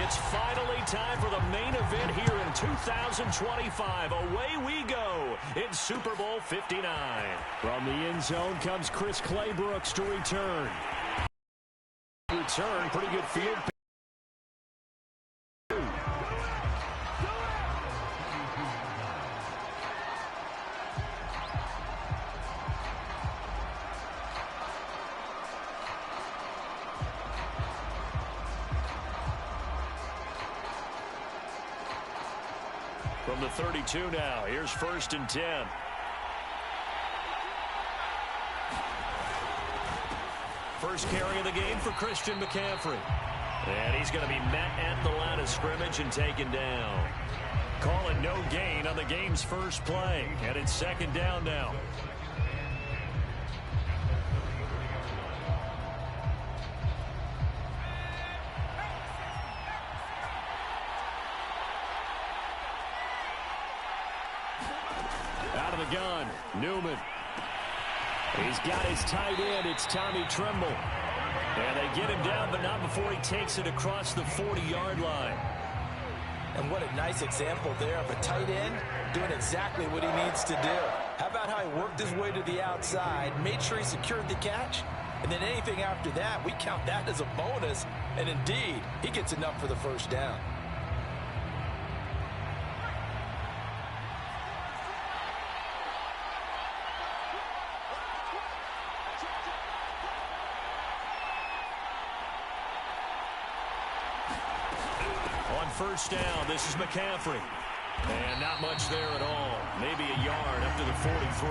It's finally time for the main event here in 2025. Away we go in Super Bowl 59. From the end zone comes Chris Claybrooks to return. Pretty good field. From the 32 now, here's 1st and 10. First carry of the game for Christian McCaffrey. And he's going to be met at the line of scrimmage and taken down. Calling no gain on the game's first play. And it's 2nd down now. Out of the gun, Newman. He's got his tight end. It's Tommy Tremble. And they get him down, but not before he takes it across the 40-yard line. And what a nice example there of a tight end doing exactly what he needs to do. How about how he worked his way to the outside, made sure he secured the catch, and then anything after that, we count that as a bonus. And indeed, he gets enough for the first down. First down, this is McCaffrey. And not much there at all. Maybe a yard up to the 43.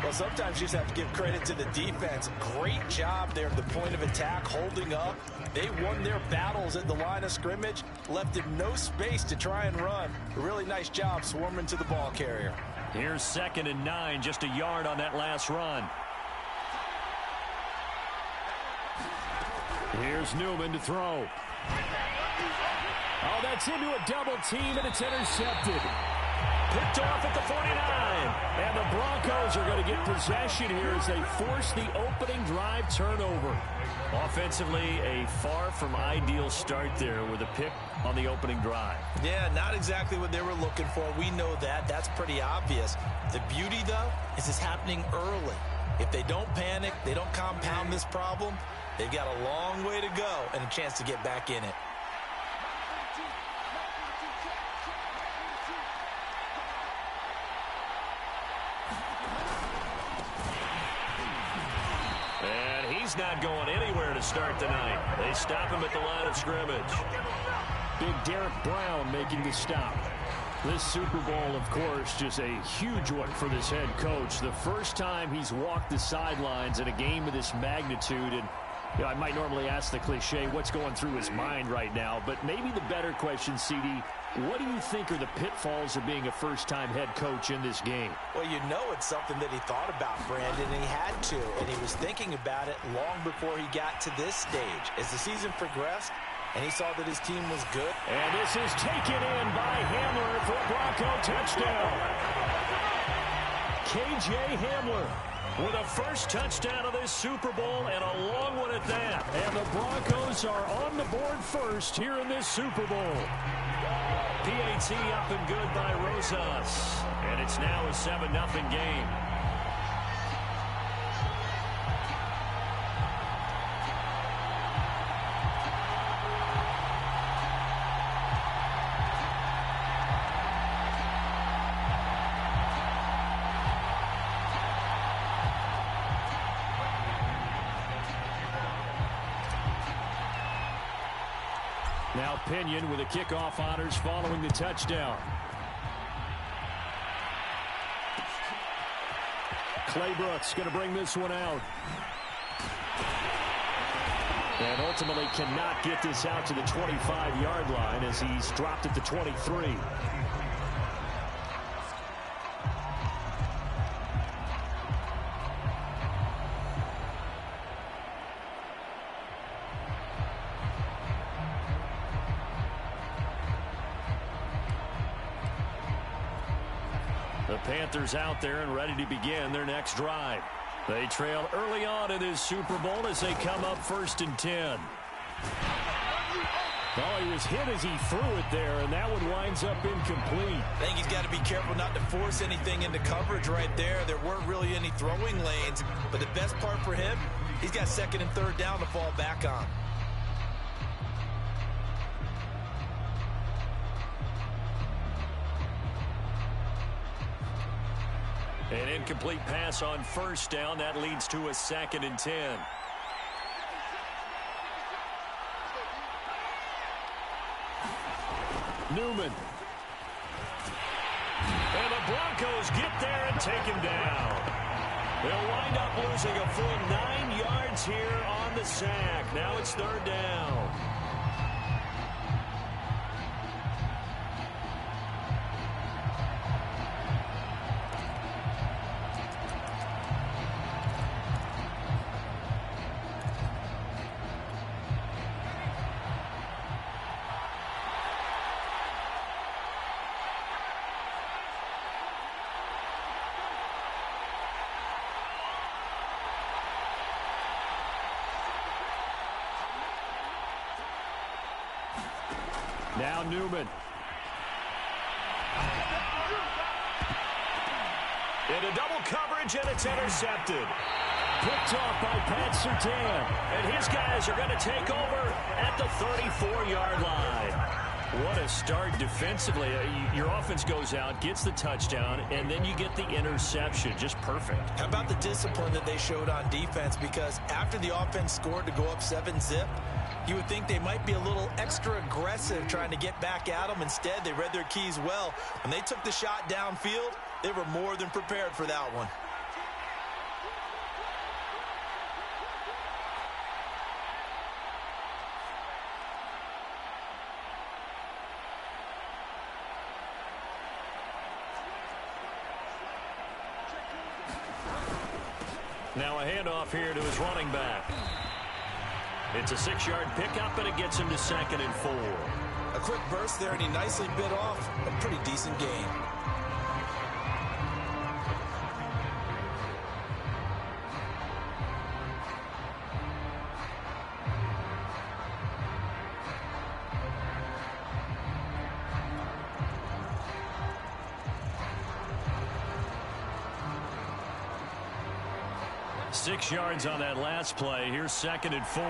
Well, sometimes you just have to give credit to the defense. Great job there at the point of attack, holding up. They won their battles at the line of scrimmage, left him no space to try and run. A really nice job swarming to the ball carrier. Here's 2nd and 9, just a yard on that last run. Here's Newman to throw. Oh, that's into a double team, and it's intercepted. Picked off at the 49. And the Broncos are going to get possession here as they force the opening drive turnover. Offensively, a far from ideal start there with a pick on the opening drive. Yeah, not exactly what they were looking for. We know that. That's pretty obvious. The beauty, though, is it's happening early. If they don't panic, they don't compound this problem, they've got a long way to go and a chance to get back in it. He's not going anywhere to start the night. They stop him at the line of scrimmage. Big Derek Brown making the stop. This Super Bowl, of course, just a huge one for this head coach. The first time he's walked the sidelines in a game of this magnitude. And you know, I might normally ask the cliche, what's going through his mind right now? But maybe the better question, CD, what do you think are the pitfalls of being a first-time head coach in this game? Well, you know it's something that he thought about, Brandon, and he had to. And he was thinking about it long before he got to this stage. As the season progressed, and he saw that his team was good. And this is taken in by Hamler for a Bronco touchdown. K.J. Hamler with a first touchdown of this Super Bowl, and a long one at that. And the Broncos are on the board first here in this Super Bowl. PAT up and good by Rosas. And it's now a 7-0 game. Now Pinion with the kickoff honors following the touchdown. Claybrooks going to bring this one out. And ultimately cannot get this out to the 25-yard line as he's dropped at the 23. The Panthers out there and ready to begin their next drive. They trail early on in this Super Bowl as they come up 1st and 10. Well, he was hit as he threw it there, and that one winds up incomplete. I think he's got to be careful not to force anything into coverage right there. There weren't really any throwing lanes, but the best part for him, he's got second and third down to fall back on. An incomplete pass on first down. That leads to a 2nd and 10. Newman. And the Broncos get there and take him down. They'll wind up losing a full 9 yards here on the sack. Now it's third down. Now Newman. Into double coverage, and it's intercepted. Picked off by Pat Surtain. And his guys are going to take over at the 34-yard line. What a start defensively. Your offense goes out, gets the touchdown, and then you get the interception. Just perfect. How about the discipline that they showed on defense? Because after the offense scored to go up 7-zip, you would think they might be a little extra aggressive trying to get back at them. Instead, they read their keys well. When they took the shot downfield, they were more than prepared for that one. Now a handoff here to his running back. It's a 6-yard pickup, and it gets him to 2nd and 4. A quick burst there, and he nicely bit off a pretty decent gain. Six yards on that last play. Here's 2nd and 4.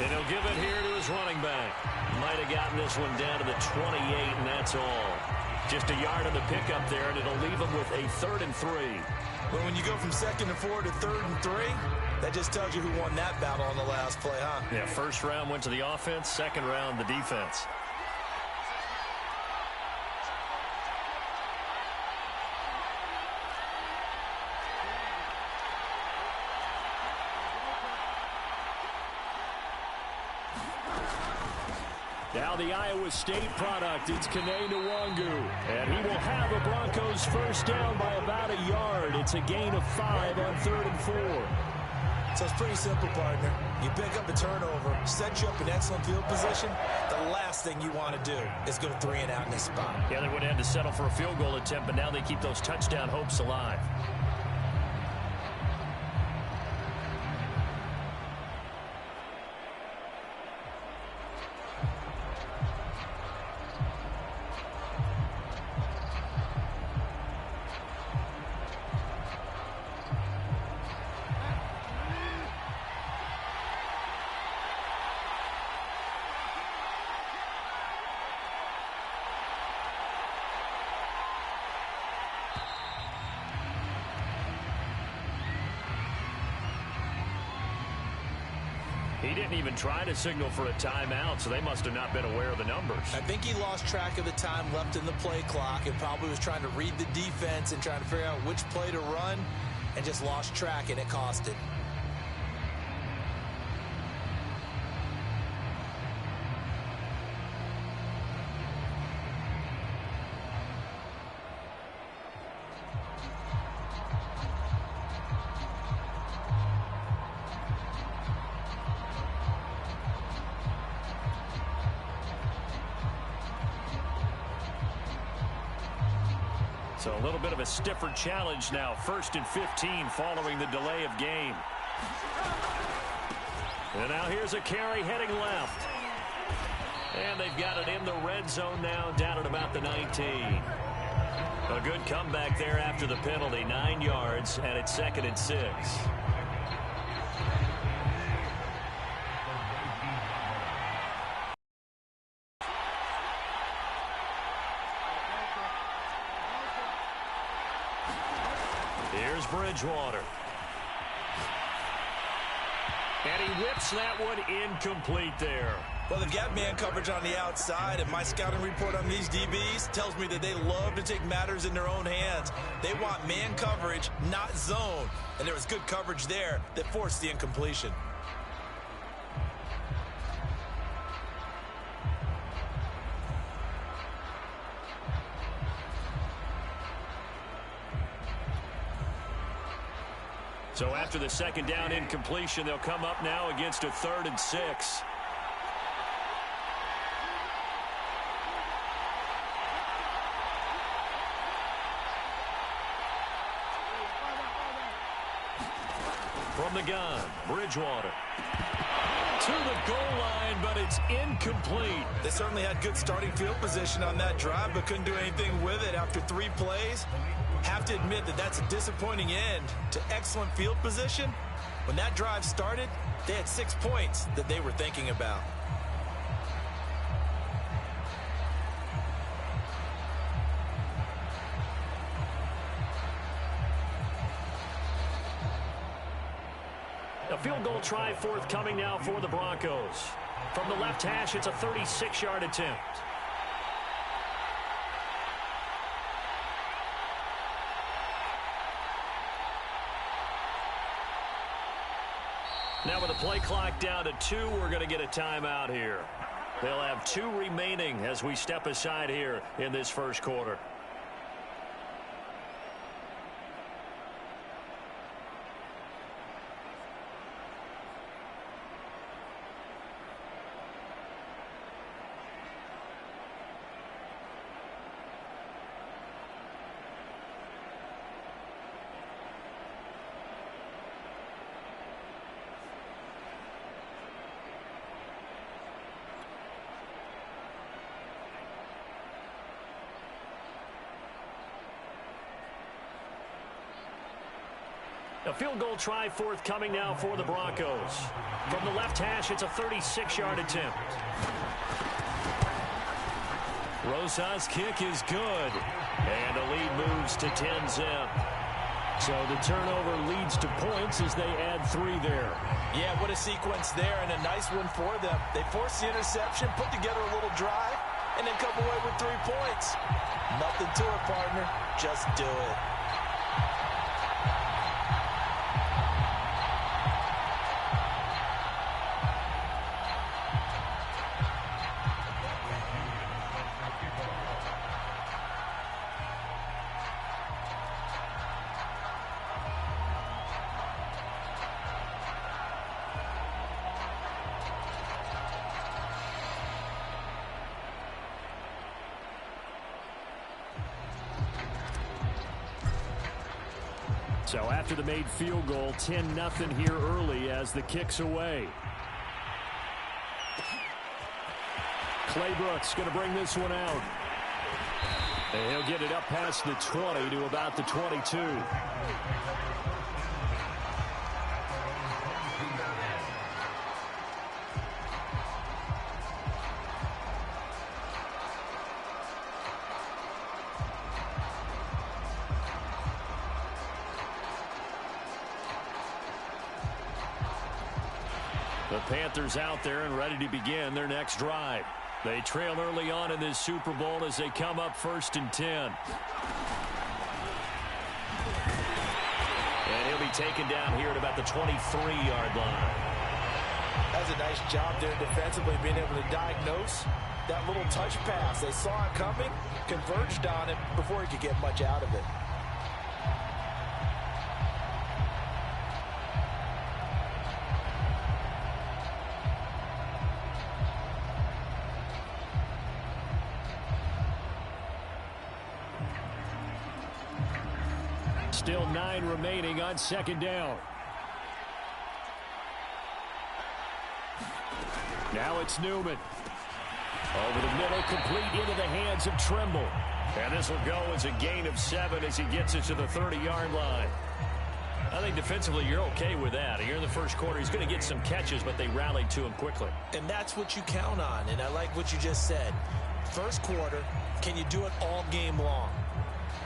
And he'll give it here to his running back. Might have gotten this one down to the 28, and that's all. Just a yard on the pickup there, and it'll leave him with a 3rd and 3. Well, when you go from 2nd and 4 to 3rd and 3, that just tells you who won that battle on the last play, huh? Yeah, first round went to the offense, second round the defense. Now the Iowa State product, it's Kene Nwangu. And he will have a Broncos first down by about a yard. It's a gain of 5 on 3rd and 4. So it's pretty simple, partner. You pick up a turnover, set you up in excellent field position. The last thing you want to do is go 3 and out in this spot. Yeah, they would have had to settle for a field goal attempt, but now they keep those touchdown hopes alive. He didn't even try to signal for a timeout, so they must have not been aware of the numbers. I think he lost track of the time left in the play clock and probably was trying to read the defense and trying to figure out which play to run and just lost track, and it cost him. So a little bit of a stiffer challenge now. 1st and 15 following the delay of game. And now here's a carry heading left. And they've got it in the red zone now, down at about the 19. A good comeback there after the penalty. 9 yards, and it's 2nd and 6. Here's Bridgewater. And he whips that one incomplete there. Well, they've got man coverage on the outside, and my scouting report on these DBs tells me that they love to take matters in their own hands. They want man coverage, not zone. And there was good coverage there that forced the incompletion. So after the 2nd down incompletion, they'll come up now against a 3rd and 6. From the gun, Bridgewater. To the goal line, but it's incomplete. They certainly had good starting field position on that drive, but couldn't do anything with it after 3 plays. Have to admit that that's a disappointing end to excellent field position. When that drive started, they had 6 points that they were thinking about. A field goal try forthcoming now for the Broncos. From the left hash, it's a 36-yard attempt. Now with the play clock down to 2, we're going to get a timeout here. They'll have 2 remaining as we step aside here in this first quarter. A field goal try forthcoming now for the Broncos. From the left hash, it's a 36-yard attempt. Rosas' kick is good. And the lead moves to 10-zip. So the turnover leads to points as they add 3 there. Yeah, what a sequence there, and a nice one for them. They forced the interception, put together a little drive, and then come away with 3 points. Nothing to it, partner. Just do it. So after the made field goal, 10-0 here early as the kick's away. Clay Brooks going to bring this one out. And he'll get it up past the 20 to about the 22. The Panthers out there and ready to begin their next drive. They trail early on in this Super Bowl as they come up 1st and 10. And he'll be taken down here at about the 23-yard line. That's a nice job there defensively, being able to diagnose that little touch pass. They saw it coming, converged on it before he could get much out of it. Still 9 remaining on second down. Now it's Newman. Over the middle, complete into the hands of Trimble. And this will go as a gain of 7 as he gets it to the 30-yard line. I think defensively you're okay with that. Here in the first quarter, he's going to get some catches, but they rallied to him quickly. And that's what you count on, and I like what you just said. First quarter, can you do it all game long?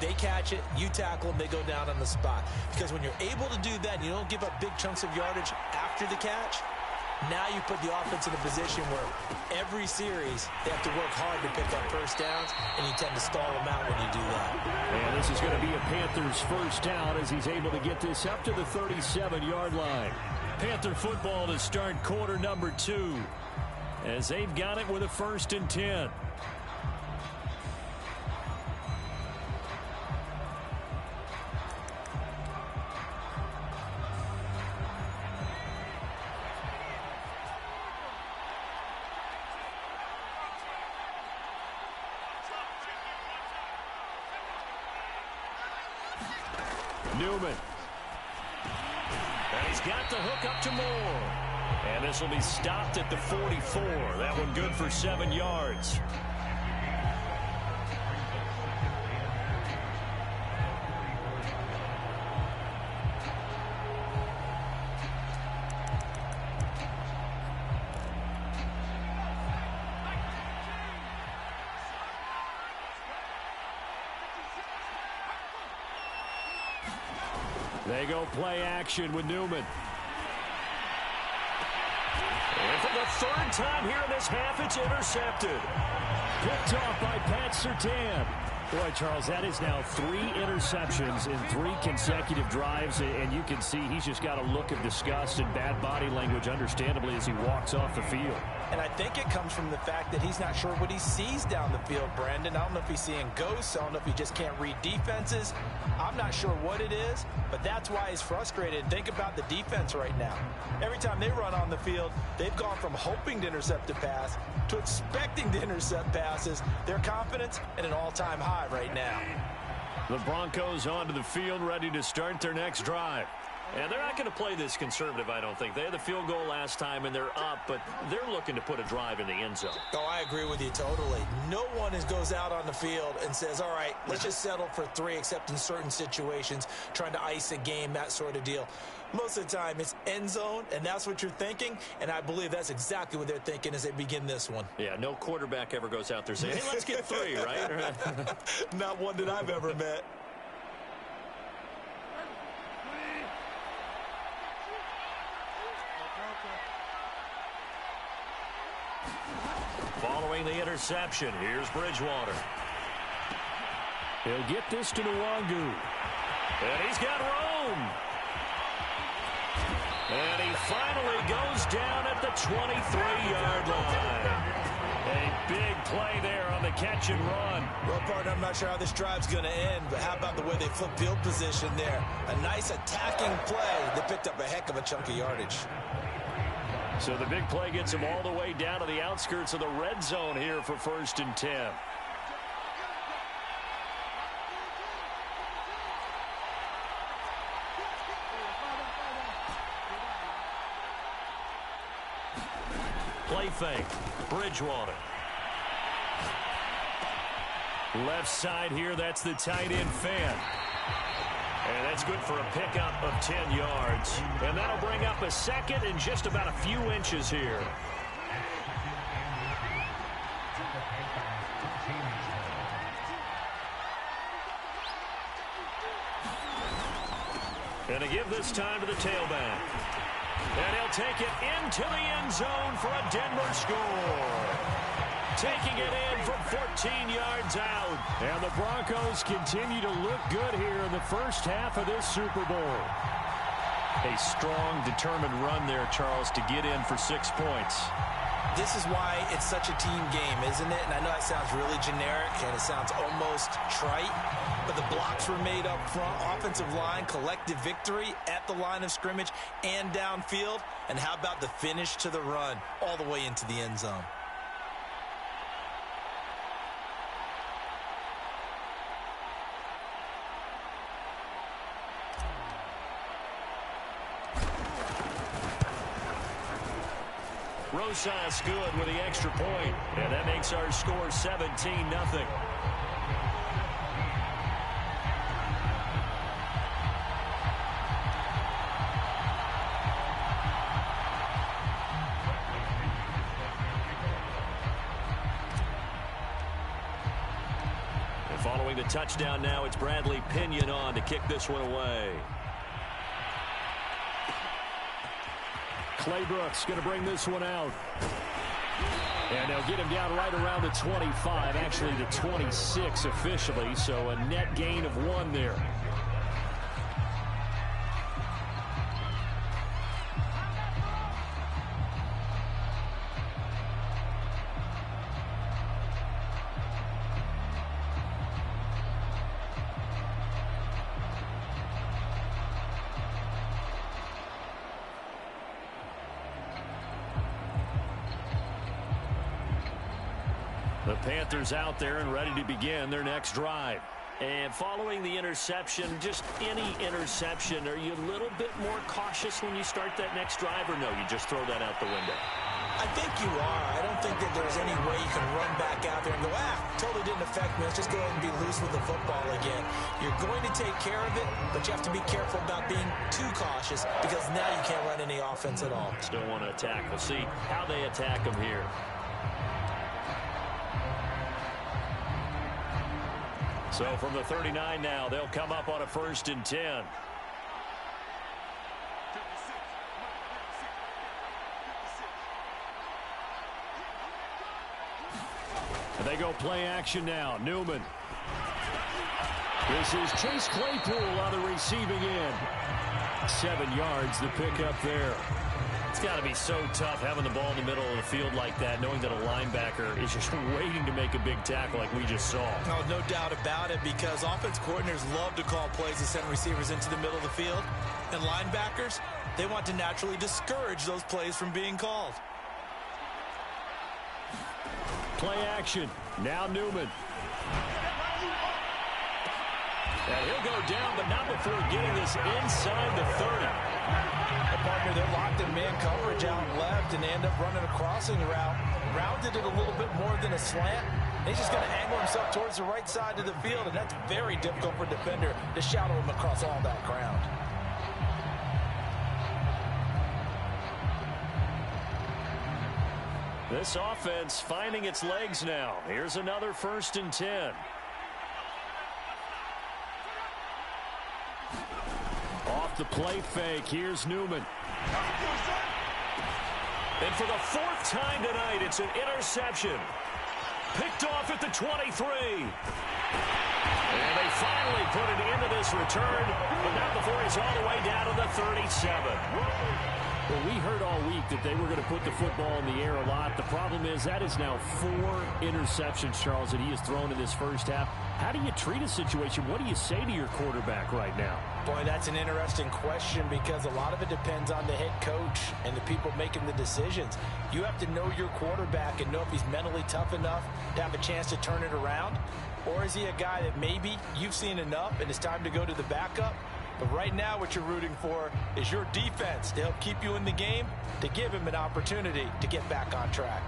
They catch it, you tackle them, they go down on the spot. Because when you're able to do that and you don't give up big chunks of yardage after the catch, now you put the offense in a position where every series they have to work hard to pick up first downs, and you tend to stall them out when you do that. And this is going to be a Panthers first down as he's able to get this up to the 37-yard line. Panther football to start quarter number 2 as they've got it with a 1st and 10. Newman. And he's got the hook up to Moore. And this will be stopped at the 44. That one good for 7 yards. They go play action with Newman. And for the 3rd time here in this half, it's intercepted. Picked off by Pat Surtain. Boy, Charles, that is now 3 interceptions in 3 consecutive drives, and you can see he's just got a look of disgust and bad body language, understandably, as he walks off the field. And I think it comes from the fact that he's not sure what he sees down the field, Brandon. I don't know if he's seeing ghosts. I don't know if he just can't read defenses. I'm not sure what it is, but that's why he's frustrated. Think about the defense right now. Every time they run on the field, they've gone from hoping to intercept a pass to expecting to intercept passes. Their confidence at an all-time high right now. The Broncos onto the field, ready to start their next drive. And they're not going to play this conservative, I don't think. They had the field goal last time, and they're up, but they're looking to put a drive in the end zone. Oh, I agree with you totally. No one goes out on the field and says, all right, let's just settle for 3, except in certain situations, trying to ice a game, that sort of deal. Most of the time, it's end zone, and that's what you're thinking, and I believe that's exactly what they're thinking as they begin this one. Yeah, no quarterback ever goes out there saying, hey, let's get 3, right? Not one that I've ever met. Following the interception, here's Bridgewater. He'll get this to Nwangu. And he's got room. And he finally goes down at the 23-yard line. A big play there on the catch and run. Well, partner, I'm not sure how this drive's going to end, but how about the way they flip field position there? A nice attacking play that picked up a heck of a chunk of yardage. So the big play gets him all the way down to the outskirts of the red zone here for 1st and 10. Play fake. Bridgewater. Left side here, that's the tight end fan. And that's good for a pickup of 10 yards. And that'll bring up a 2nd and just about a few inches here. And to give this time to the tailback. And he'll take it into the end zone for a Denver score. Taking it in from 14 yards out. And the Broncos continue to look good here in the first half of this Super Bowl. A strong, determined run there, Charles, to get in for 6 points. This is why it's such a team game, isn't it? And I know that sounds really generic and it sounds almost trite, but the blocks were made up front, offensive line, collective victory at the line of scrimmage and downfield. And how about the finish to the run all the way into the end zone? Rosas good with the extra point, and that makes our score 17-0. Following the touchdown now, it's Bradley Pinion on to kick this one away. Claybrooks going to bring this one out. And they'll get him down right around the 25, actually the 26 officially, so a net gain of 1 there. The Panthers out there and ready to begin their next drive. And following the interception, just any interception, are you a little bit more cautious when you start that next drive, or no, you just throw that out the window? I think you are. I don't think that there's any way you can run back out there and go, totally didn't affect me. Let's just go ahead and be loose with the football again. You're going to take care of it, but you have to be careful about being too cautious because now you can't run any offense at all. Still want to attack. We'll see how they attack them here. So from the 39 now, they'll come up on a 1st and 10. And they go play action now. Newman. This is Chase Claypool on the receiving end. 7 yards, the pickup there. It's got to be so tough having the ball in the middle of the field like that, knowing that a linebacker is just waiting to make a big tackle like we just saw. No doubt about it, because offense coordinators love to call plays to send receivers into the middle of the field. And linebackers, they want to naturally discourage those plays from being called. Play action. Now Newman. And he'll go down, but not before getting this inside the 30. Partner, they're locked in man coverage out left, and they end up running a crossing route. Rounded it a little bit more than a slant. He's just going to angle himself towards the right side of the field, and that's very difficult for a defender to shadow him across all that ground. This offense finding its legs now. Here's another 1st and 10. Off the play fake, here's Newman. And for the 4th time tonight, it's an interception. Picked off at the 23. And they finally put it into this return, but not before he's all the way down to the 37. Well, we heard all week that they were going to put the football in the air a lot. The problem is that is now 4 interceptions, Charles, that he has thrown in this first half. How do you treat a situation? What do you say to your quarterback right now? Boy, that's an interesting question, because a lot of it depends on the head coach and the people making the decisions. You have to know your quarterback and know if he's mentally tough enough to have a chance to turn it around. Or is he a guy that maybe you've seen enough and it's time to go to the backup? But right now what you're rooting for is your defense to help keep you in the game, to give him an opportunity to get back on track.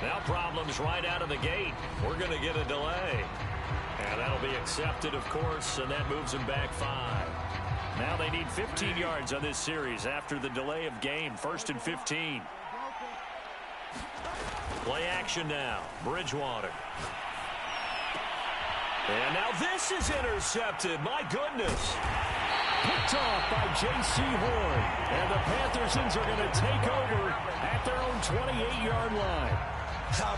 Now problems right out of the gate. We're going to get a delay. And that'll be accepted, of course, and that moves them back 5. Now they need 15 yards on this series after the delay of game. 1st and 15. Play action now. Bridgewater. And now this is intercepted. My goodness. Picked off by J.C. Horn. And the Panthersons are going to take over at their own 28-yard line.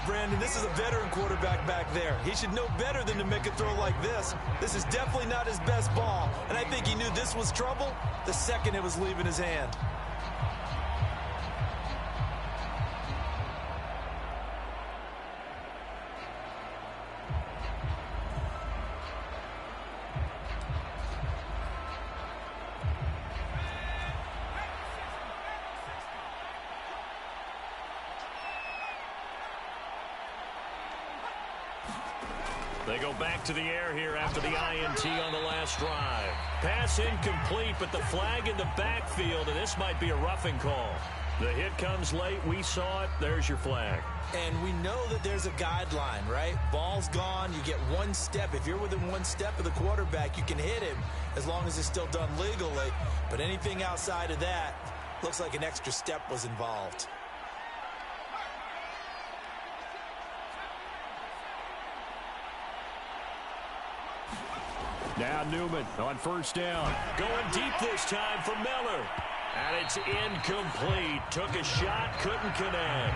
Brandon, this is a veteran quarterback back there. He should know better than to make a throw like this. This is definitely not his best ball, and I think he knew this was trouble the second it was leaving his hand. They go back to the air here after the INT on the last drive. Pass incomplete, but the flag in the backfield, and this might be a roughing call. The hit comes late. We saw it. There's your flag. And we know that there's a guideline, right? Ball's gone. You get one step. If you're within one step of the quarterback, you can hit him as long as it's still done legally. But anything outside of that, looks like an extra step was involved. Now Newman on first down. Going deep this time for Miller. And it's incomplete. Took a shot, couldn't connect.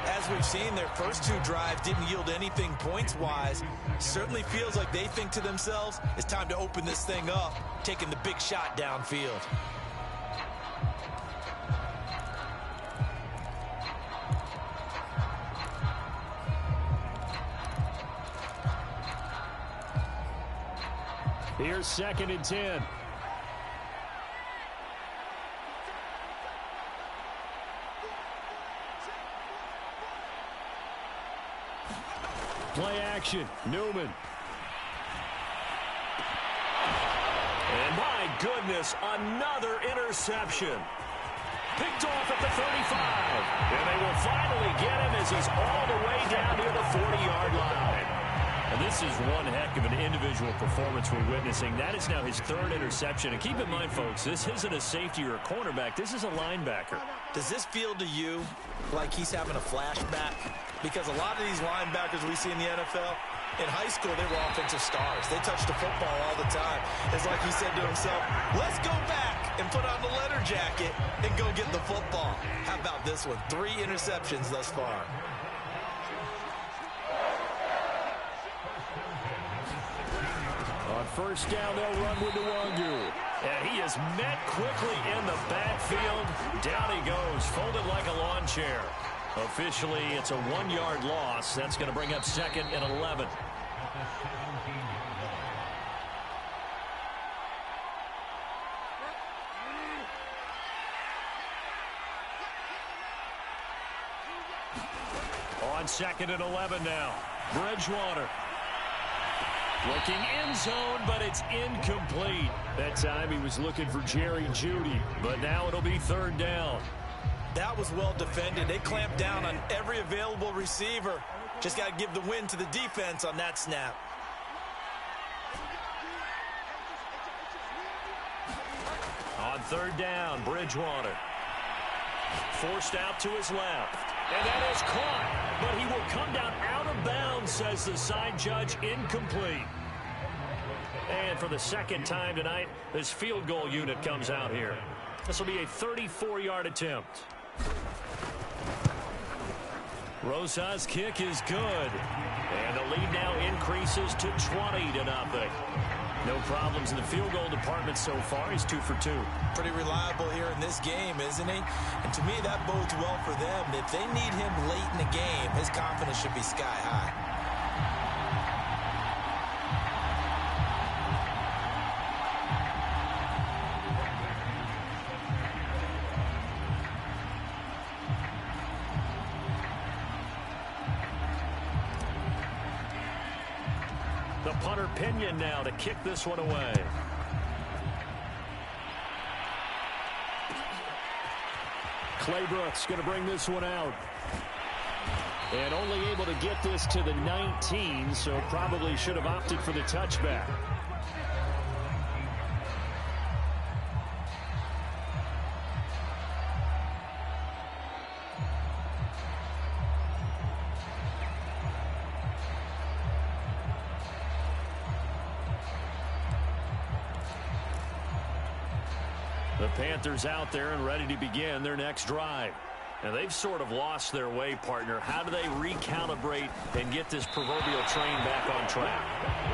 As we've seen, their first two drives didn't yield anything points-wise. Certainly feels like they think to themselves, it's time to open this thing up, taking the big shot downfield. Here's 2nd and 10. Play action. Newman. And my goodness, another interception. Picked off at the 35. And they will finally get him as he's all the way down near the 40-yard line. And this is one heck of an individual performance we're witnessing. That is now his 3rd interception. And keep in mind, folks, this isn't a safety or a cornerback. This is a linebacker. Does this feel to you like he's having a flashback? Because a lot of these linebackers we see in the NFL, in high school, they were offensive stars. They touched the football all the time. It's like he said to himself, let's go back and put on the letter jacket and go get the football. How about this one? 3 interceptions thus far. On first down, they'll run with Nwangu. And he is met quickly in the backfield. Down he goes, folded like a lawn chair. Officially, it's a 1-yard loss. That's going to bring up 2nd and 11. On 2nd and 11 now. Bridgewater. Looking end zone, but it's incomplete. That time he was looking for Jerry Jeudy, but now it'll be 3rd down. That was well defended. They clamped down on every available receiver. Just got to give the win to the defense on that snap. On 3rd down, Bridgewater. Forced out to his left. And that is caught. But he will come down out of bounds, says the side judge. Incomplete. And for the 2nd time tonight, this field goal unit comes out here. This will be a 34-yard attempt. Rosa's kick is good. And the lead now increases to 20-0. No problems in the field goal department so far. He's 2 for 2. Pretty reliable here in this game, isn't he? And to me, that bodes well for them. If they need him late in the game, his confidence should be sky high. The punter Pinion now to kick this one away. Claybrooks going to bring this one out. And only able to get this to the 19, so probably should have opted for the touchback. The Panthers out there and ready to begin their next drive. And they've sort of lost their way, partner. How do they recalibrate and get this proverbial train back on track?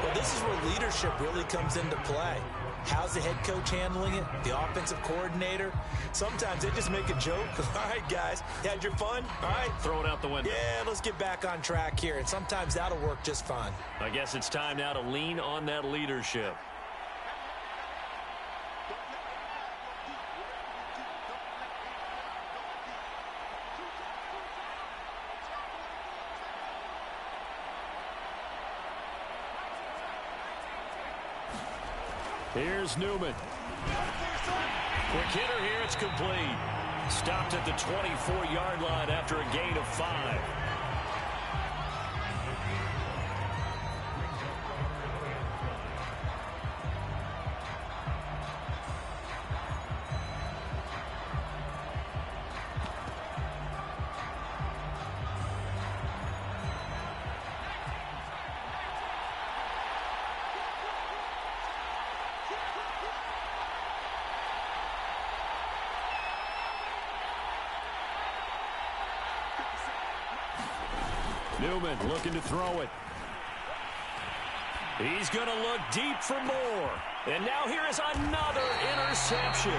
Well, this is where leadership really comes into play. How's the head coach handling it? The offensive coordinator? Sometimes they just make a joke. All right, guys, you had your fun? All right. Throw it out the window. Yeah, let's get back on track here. And sometimes that'll work just fine. I guess it's time now to lean on that leadership. Here's Newman. Quick hitter here. It's complete. Stopped at the 24-yard line after a gain of 5. Newman looking to throw it. He's going to look deep for more. And now here is another interception.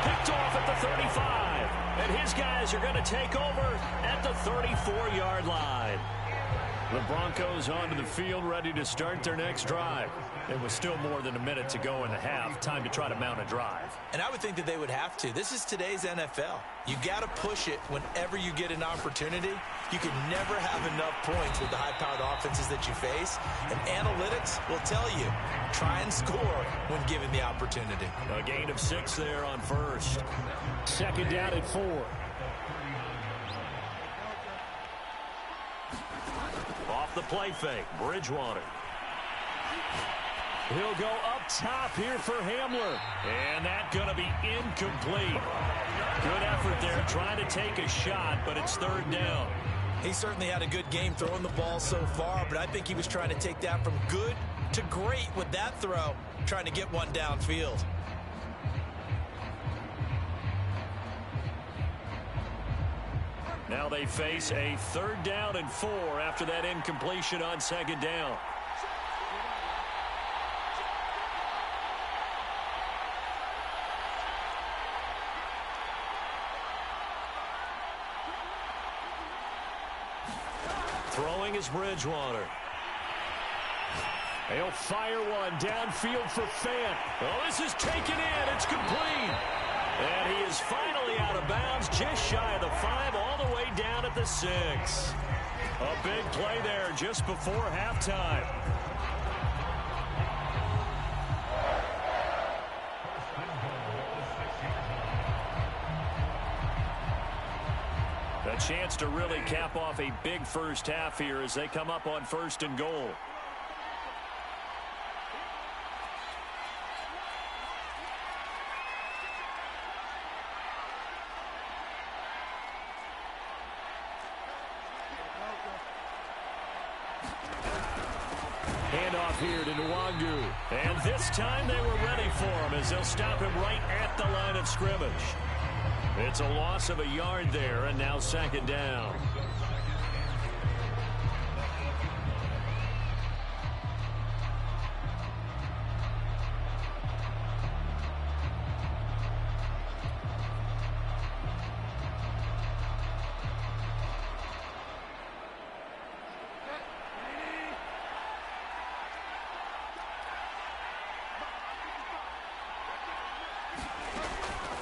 Picked off at the 35. And his guys are going to take over at the 34-yard line. The Broncos onto the field, ready to start their next drive. It was still more than a minute to go in the half. Time to try to mount a drive. And I would think that they would have to. This is today's NFL. You got to push it whenever you get an opportunity. You can never have enough points with the high-powered offenses that you face. And analytics will tell you, try and score when given the opportunity. A gain of 6 there on first. Second down at 4. Off the play fake, Bridgewater. He'll go up top here for Hamler. And that's going to be incomplete. Good effort there trying to take a shot, but it's third down. He certainly had a good game throwing the ball so far, but I think he was trying to take that from good to great with that throw, trying to get one downfield. Now they face a third down and 4 after that incompletion on second down. Throwing is Bridgewater. He'll fire one downfield for Fant. Oh, this is taken in. It's complete. And he is finally out of bounds, just shy of the 5, all the way down at the 6. A big play there just before halftime. A chance to really cap off a big first half here as they come up on 1st and goal. Handoff here to Nwangu. And this time they were ready for him as they'll stop him right at the line of scrimmage. It's a loss of a yard there, and now second down.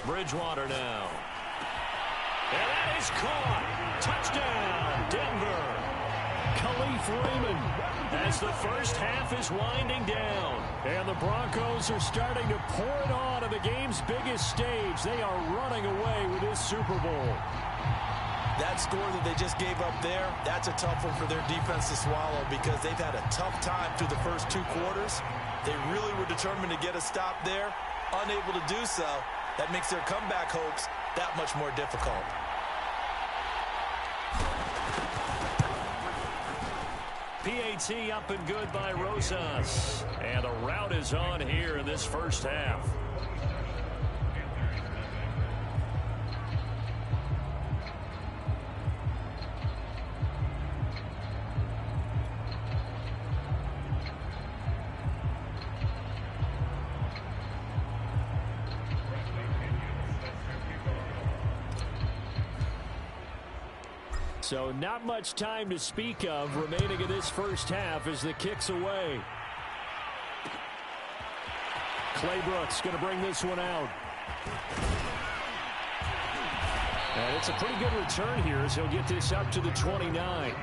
Bridgewater now. And that is caught. Touchdown, Denver. Khalif Raymond. As the first half is winding down. And the Broncos are starting to pour it on the game's biggest stage. They are running away with this Super Bowl. That score that they just gave up there, that's a tough one for their defense to swallow because they've had a tough time through the first 2 quarters. They really were determined to get a stop there, unable to do so. That makes their comeback hopes that much more difficult. PAT up and good by Rosas. And a rout is on here in this first half. So not much time to speak of remaining in this first half as the kick's away. Claybrooks going to bring this one out. And it's a pretty good return here as he'll get this up to the 29.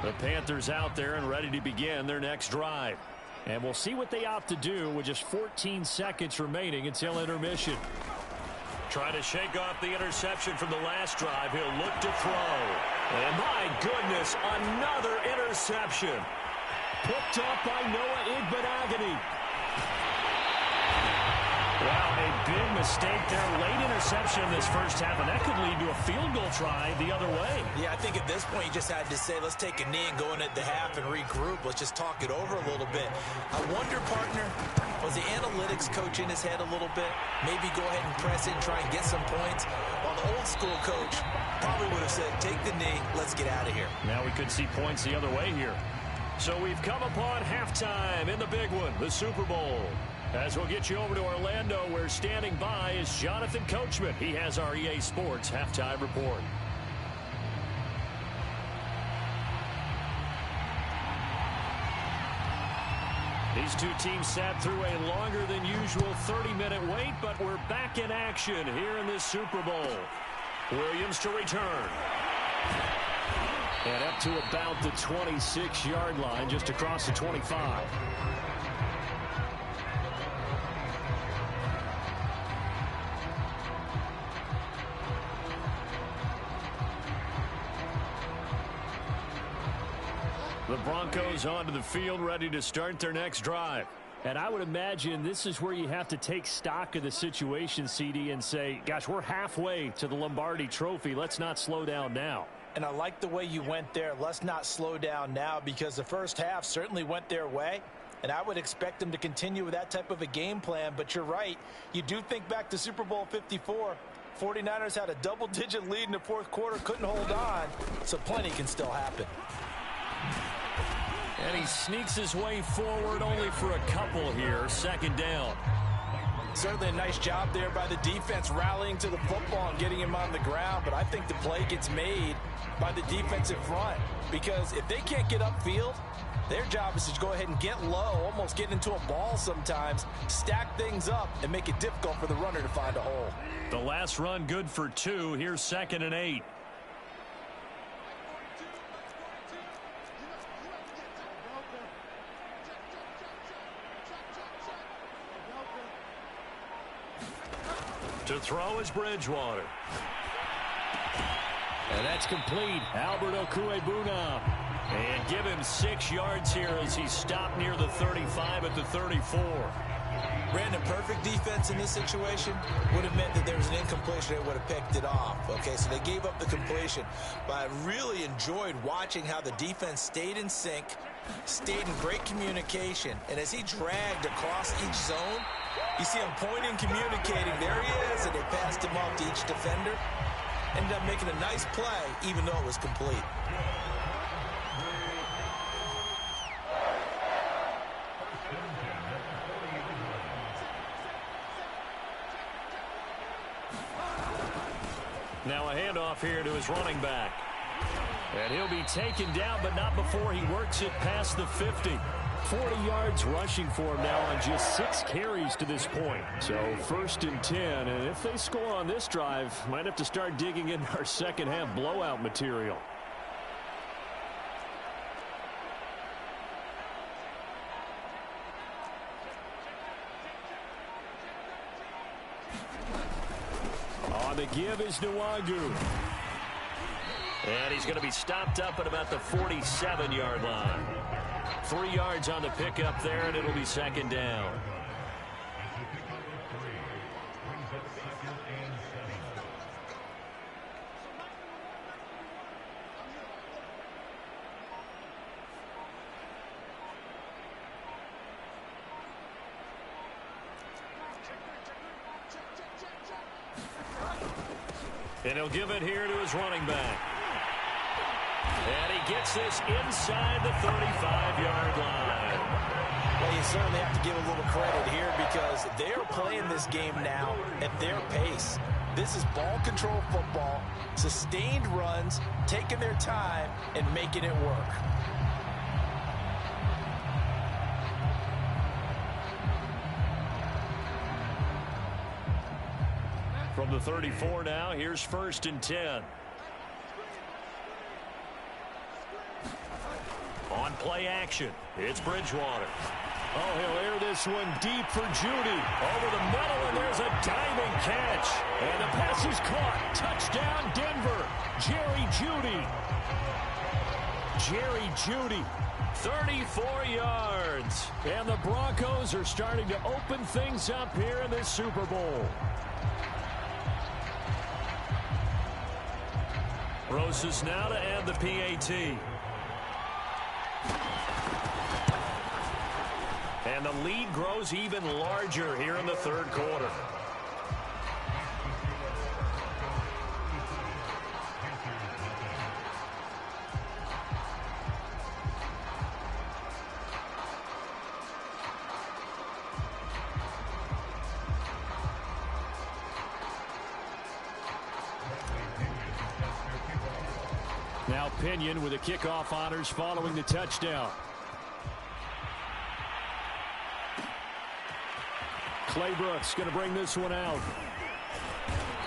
The Panthers out there and ready to begin their next drive. And we'll see what they opt to do with just 14 seconds remaining until intermission. Trying to shake off the interception from the last drive. He'll look to throw. And my goodness, another interception. Picked off by Noah Igbenogany. Wow, a big mistake there. Late interception in this first half, and that could lead to a field goal try the other way. Yeah, I think at this point you just had to say, let's take a knee and go in at the half and regroup. Let's just talk it over a little bit. I wonder, partner, was the analytics coach in his head a little bit? Maybe go ahead and press it and try and get some points? While the old school coach probably would have said, take the knee, let's get out of here. Now we could see points the other way here. So we've come upon halftime in the big one, the Super Bowl. As we'll get you over to Orlando, where standing by is Jonathan Coachman. He has our EA Sports halftime report. These two teams sat through a longer than usual 30-minute wait, but we're back in action here in this Super Bowl. Williams to return. And up to about the 26-yard line, just across the 25. The Broncos onto the field, ready to start their next drive. And I would imagine this is where you have to take stock of the situation, CD, and say, gosh, we're halfway to the Lombardi Trophy. Let's not slow down now. And I like the way you went there. Let's not slow down now, because the first half certainly went their way. And I would expect them to continue with that type of a game plan. But you're right. You do think back to Super Bowl 54. 49ers had a double-digit lead in the fourth quarter, couldn't hold on. So plenty can still happen. And he sneaks his way forward only for a couple here. Second down. Certainly a nice job there by the defense rallying to the football and getting him on the ground. But I think the play gets made by the defensive front, because if they can't get upfield, their job is to go ahead and get low, almost get into a ball sometimes, stack things up, and make it difficult for the runner to find a hole. The last run good for 2. Here's 2nd and 8. To throw is Bridgewater. And that's complete. Albert Okwuegbunam. And give him 6 yards here as he stopped near the 35 at the 34. Brandon, perfect defense in this situation would have meant that there was an incompletion. They would have picked it off. Okay, so they gave up the completion. But I really enjoyed watching how the defense stayed in sync, stayed in great communication. And as he dragged across each zone, you see him pointing, communicating. There he is, and they passed him off to each defender. Ended up making a nice play, even though it was complete. Now a handoff here to his running back. And he'll be taken down, but not before he works it past the 50. 40 yards rushing for him now on just 6 carries to this point. So 1st and 10, and if they score on this drive, might have to start digging in our second half blowout material. On the give is Nwangu. And he's going to be stopped up at about the 47-yard line. 3 yards on the pickup there, and it'll be 2nd down. And he'll give it here to his running back. And he gets this inside the 35-yard line. Well, you certainly have to give a little credit here, because they're playing this game now at their pace. This is ball control football, sustained runs, taking their time, and making it work. From the 34 now, here's 1st and 10. On play action, it's Bridgewater. Oh, he'll air this one deep for Judy. Over the middle, and there's a diving catch. And the pass is caught. Touchdown, Denver. Jerry Judy. Jerry Judy. 34 yards. And the Broncos are starting to open things up here in this Super Bowl. Rosas now to add the PAT. And the lead grows even larger here in the third quarter. Now Pinion with the kickoff honors following the touchdown. Claybrooks going to bring this one out.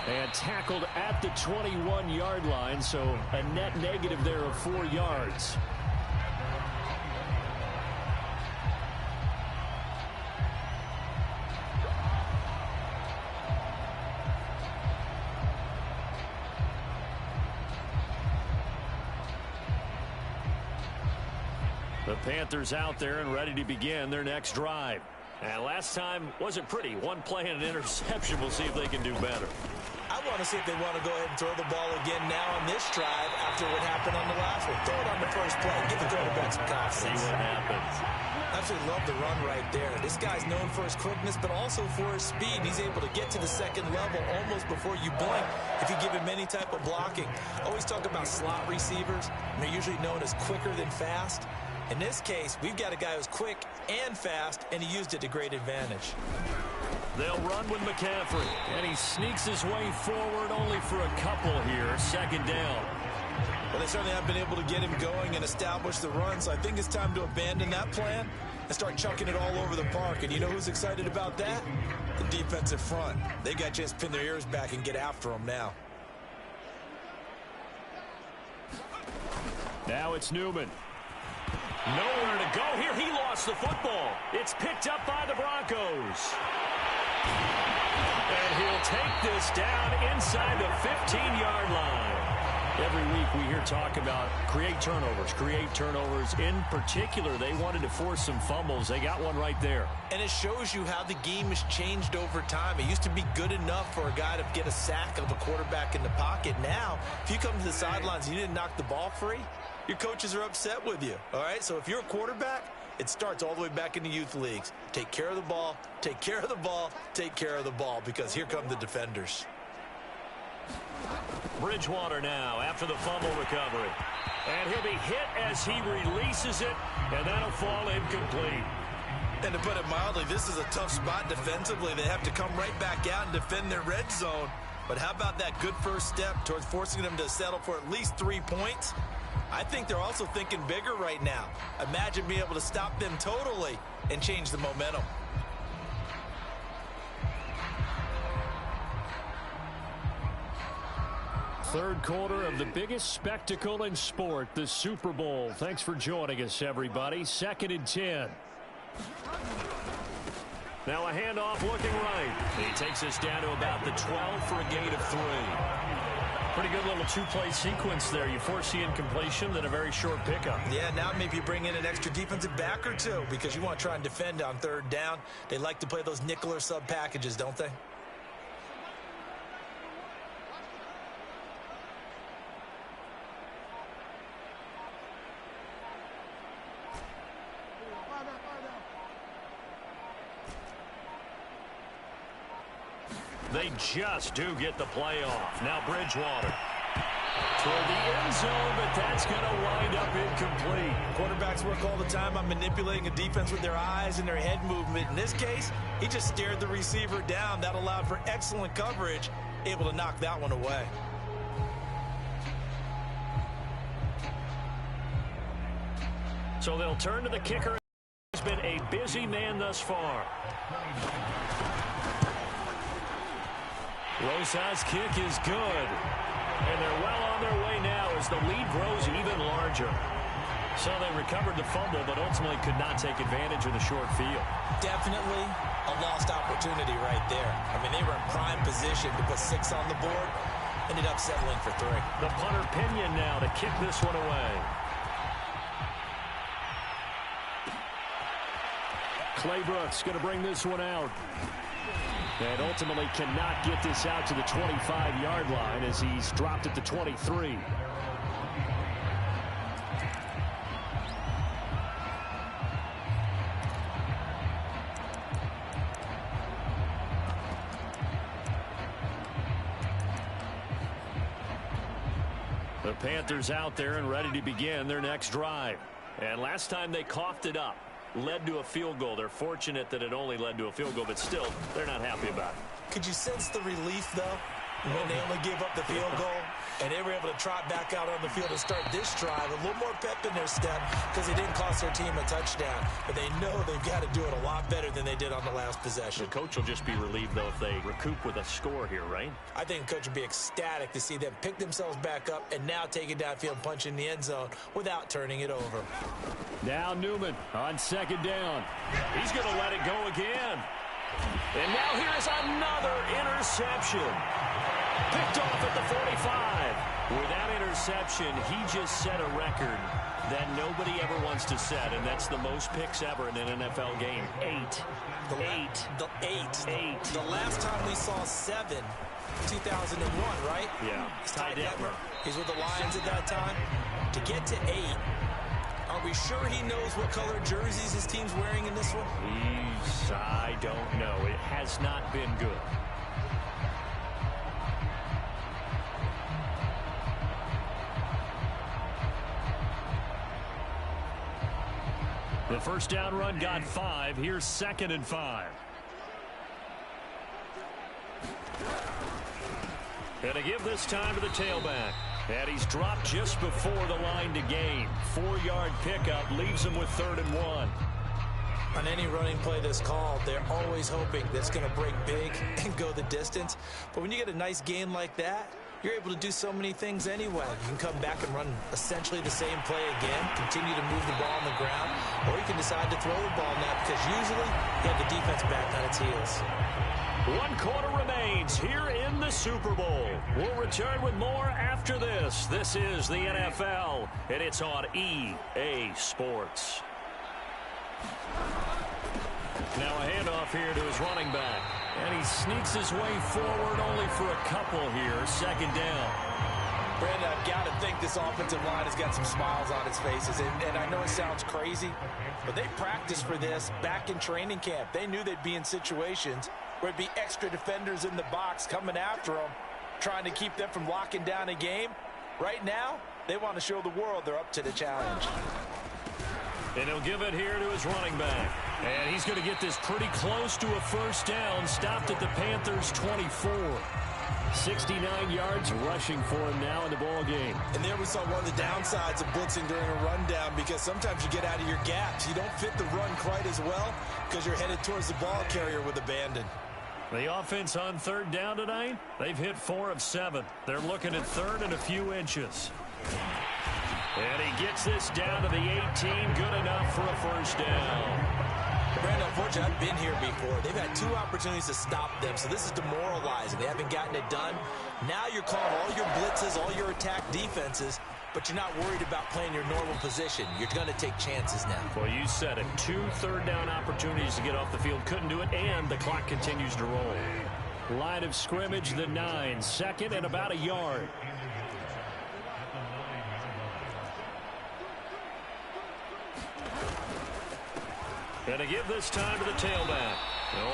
And tackled at the 21-yard line, so a net negative there of 4 yards. The Panthers out there and ready to begin their next drive. And last time wasn't pretty. One play and an interception. We'll see if they can do better. I want to see if they want to go ahead and throw the ball again now on this drive after what happened on the last one. Throw it on the first play. Give the quarterback some confidence. See what happens. Absolutely love the run right there. This guy's known for his quickness, but also for his speed. He's able to get to the second level almost before you blink if you give him any type of blocking. Always talk about slot receivers, and they're usually known as quicker than fast. In this case, we've got a guy who's quick and fast, and he used it to great advantage. They'll run with McCaffrey. And he sneaks his way forward only for a couple here. Second down. Well, they certainly have been able to get him going and establish the run, so I think it's time to abandon that plan and start chucking it all over the park. And you know who's excited about that? The defensive front. They got a chance to pin their ears back and get after him now. Now it's Newman. Nowhere to go here. He lost the football. It's picked up by the Broncos. And he'll take this down inside the 15-yard line. Every week we hear talk about create turnovers. In particular, they wanted to force some fumbles. They got one right there. And it shows you how the game has changed over time. It used to be good enough for a guy to get a sack of a quarterback in the pocket. Now, if you come to the sidelines and you didn't knock the ball free, your coaches are upset with you, all right? So if you're a quarterback, it starts all the way back in the youth leagues. Take care of the ball, take care of the ball, take care of the ball, because here come the defenders. Bridgewater now after the fumble recovery. And he'll be hit as he releases it, and that'll fall incomplete. And to put it mildly, this is a tough spot defensively. They have to come right back out and defend their red zone. But how about that good first step towards forcing them to settle for at least 3 points? I think they're also thinking bigger right now. Imagine being able to stop them totally and change the momentum. Third quarter of the biggest spectacle in sport, the Super Bowl. Thanks for joining us, everybody. 2nd and 10. Now a handoff looking right. He takes us down to about the 12 for a gain of 3. Pretty good little two-play sequence there. You force the incompletion, then a very short pickup. Yeah, now maybe you bring in an extra defensive back or two because you want to try and defend on third down. They like to play those nickel or sub packages, don't they? They just do get the play off. Now Bridgewater toward the end zone, but that's going to wind up incomplete. Quarterbacks work all the time on manipulating a defense with their eyes and their head movement. In this case, he just stared the receiver down. That allowed for excellent coverage, able to knock that one away. So they'll turn to the kicker. He's been a busy man thus far. Rosas' kick is good. And they're well on their way now as the lead grows even larger. So they recovered the fumble, but ultimately could not take advantage of the short field. Definitely a lost opportunity right there. I mean, they were in prime position to put 6 on the board. Ended up settling for 3. The punter Pinion now to kick this one away. Claybrooks going to bring this one out. And ultimately cannot get this out to the 25-yard line as he's dropped at the 23. The Panthers out there and ready to begin their next drive. And last time they coughed it up, led to a field goal. They're fortunate that it only led to a field goal, but still, they're not happy about it. Could you sense the relief, though, when they only gave up the field goal and they were able to trot back out on the field and start this drive? A little more pep in their step because they didn't cost their team a touchdown, but they know they've got to do it a lot better than they did on the last possession. The coach will just be relieved, though, if they recoup with a score here, right? I think the coach would be ecstatic to see them pick themselves back up and now take it downfield and punch in the end zone without turning it over. Now Newman on second down. He's going to let it go again. And now here's another interception. Picked off at the 45. With that interception, he just set a record that nobody ever wants to set, and that's the most picks ever in an NFL game. 8. The last time we saw 7, 2001, right? Yeah. Ty Detmer. He's with the Lions at that time. To get to 8, are we sure he knows what color jerseys his team's wearing in this one? I don't know. It has not been good. The first down run got 5. Here's 2nd and 5. And to give this time to the tailback. And he's dropped just before the line to gain. 4-yard pickup leaves him with 3rd and 1. On any running play that's called, they're always hoping that it's going to break big and go the distance. But when you get a nice gain like that, you're able to do so many things anyway. You can come back and run essentially the same play again, continue to move the ball on the ground, or you can decide to throw the ball now because usually you have the defense back on its heels. 1 quarter remains here in the Super Bowl. We'll return with more after this. This is the NFL, and it's on EA Sports. Now a handoff here to his running back. And he sneaks his way forward only for a couple here. 2nd down. Brandon, I've got to think this offensive line has got some smiles on its faces. And I know it sounds crazy, but they practiced for this back in training camp. They knew they'd be in situations where it'd be extra defenders in the box coming after them, trying to keep them from locking down a game. Right now, they want to show the world they're up to the challenge. And he'll give it here to his running back. And he's going to get this pretty close to a first down. Stopped at the Panthers' 24. 69 yards rushing for him now in the ball game. And there we saw one of the downsides of blitzing during a rundown because sometimes you get out of your gaps. You don't fit the run quite as well because you're headed towards the ball carrier with abandon. The offense on 3rd down tonight, they've hit 4 of 7. They're looking at 3rd and a few inches. And he gets this down to the 18. Good enough for a first down. Brandon, unfortunately, I've been here before. They've had 2 opportunities to stop them, so this is demoralizing. They haven't gotten it done. Now you're calling all your blitzes, all your attack defenses, but you're not worried about playing your normal position. You're going to take chances now. Well, you said it. 2 third-down opportunities to get off the field. Couldn't do it, and the clock continues to roll. Line of scrimmage, the 9. 2nd and about a yard. And to give this time to the tailback.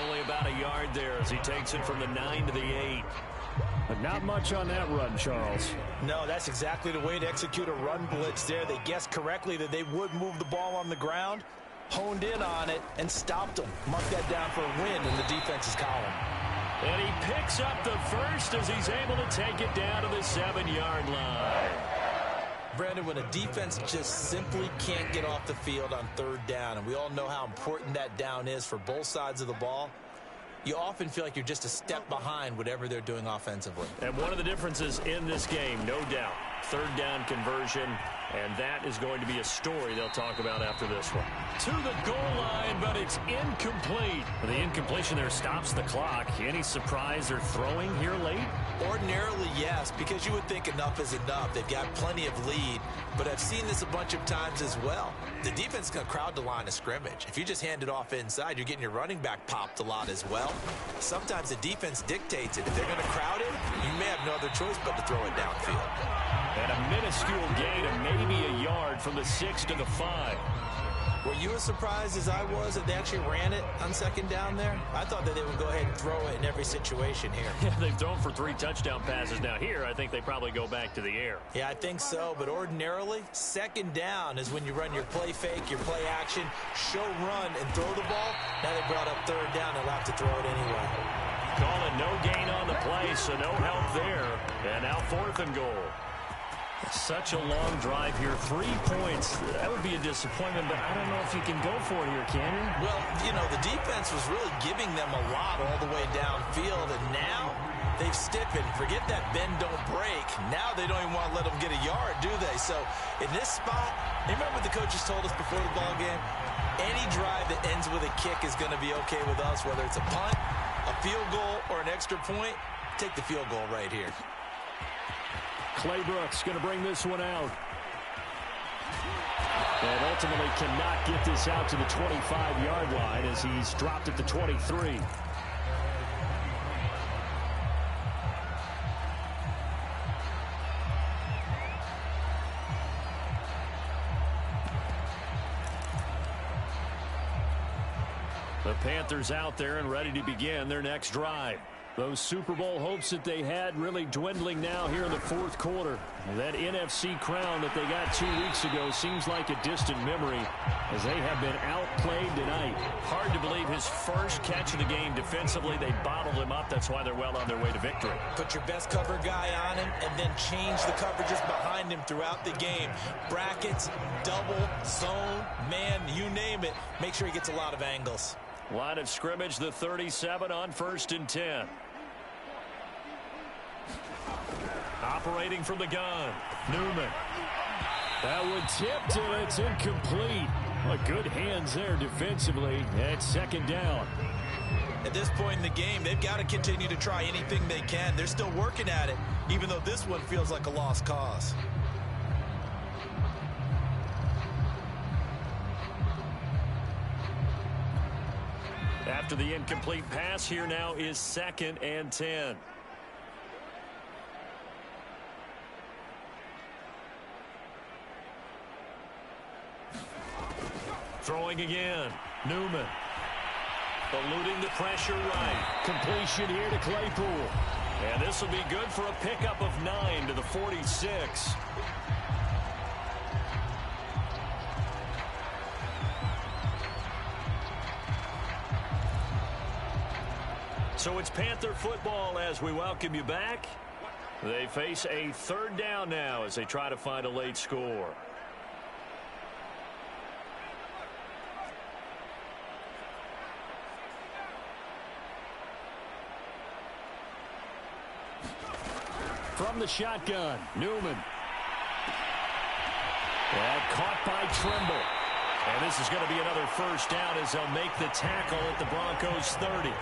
Only about a yard there as he takes it from the 9 to the 8. But not much on that run, Charles. No, that's exactly the way to execute a run blitz there. They guessed correctly that they would move the ball on the ground, honed in on it, and stopped them. Mark that down for a win in the defense's column. And he picks up the first as he's able to take it down to the 7-yard line. Brandon, when a defense just simply can't get off the field on 3rd down, and we all know how important that down is for both sides of the ball, you often feel like you're just a step behind whatever they're doing offensively. And one of the differences in this game, no doubt, third down conversion, and that is going to be a story they'll talk about after this one. To the goal line, but it's incomplete. The incompletion there stops the clock. Any surprise they're throwing here late? Ordinarily, yes, because you would think enough is enough. They've got plenty of lead, but I've seen this a bunch of times as well. The defense is going to crowd the line of scrimmage. If you just hand it off inside, you're getting your running back popped a lot as well. Sometimes the defense dictates it. If they're going to crowd it, you may have no other choice but to throw it downfield. And a minuscule gain of maybe a yard from the 6 to the 5. Were you as surprised as I was that they actually ran it on second down there? I thought that they would go ahead and throw it in every situation here. Yeah, they've thrown for 3 touchdown passes. Now here, I think they probably go back to the air. Yeah, I think so, but ordinarily, second down is when you run your play fake, your play action, show run, and throw the ball. Now they brought up third down, they'll have to throw it anyway. Calling no gain on the play, so no help there. And now 4th and goal. Such a long drive here. 3 points. That would be a disappointment, but I don't know if you can go for it here, can you? Well, you know, the defense was really giving them a lot all the way downfield, and now they've stiffened. Forget that bend, don't break. Now they don't even want to let them get a yard, do they? So in this spot, you remember what the coaches told us before the ball game? Any drive that ends with a kick is going to be okay with us, whether it's a punt, a field goal, or an extra point. Take the field goal right here. Claybrooks going to bring this one out. And ultimately cannot get this out to the 25-yard line as he's dropped at the 23. The Panthers out there and ready to begin their next drive. Those Super Bowl hopes that they had really dwindling now here in the 4th quarter. That NFC crown that they got 2 weeks ago seems like a distant memory as they have been outplayed tonight. Hard to believe his first catch of the game defensively. They bottled him up. That's why they're well on their way to victory. Put your best cover guy on him and then change the coverages behind him throughout the game. Brackets, double, zone, man, you name it. Make sure he gets a lot of angles. Line of scrimmage, the 37 on 1st and 10. Operating from the gun, Newman. That one tipped and it's incomplete. Well, good hands there defensively at 2nd down. At this point in the game, they've got to continue to try anything they can. They're still working at it, even though this one feels like a lost cause. After the incomplete pass, here now is 2nd and 10. Throwing again, Newman. Eluding the pressure right. Completion here to Claypool. And this will be good for a pickup of 9 to the 46. So it's Panther football as we welcome you back. They face a 3rd down now as they try to find a late score. From the shotgun, Newman. And caught by Trimble. And this is going to be another 1st down as they'll make the tackle at the Broncos 30.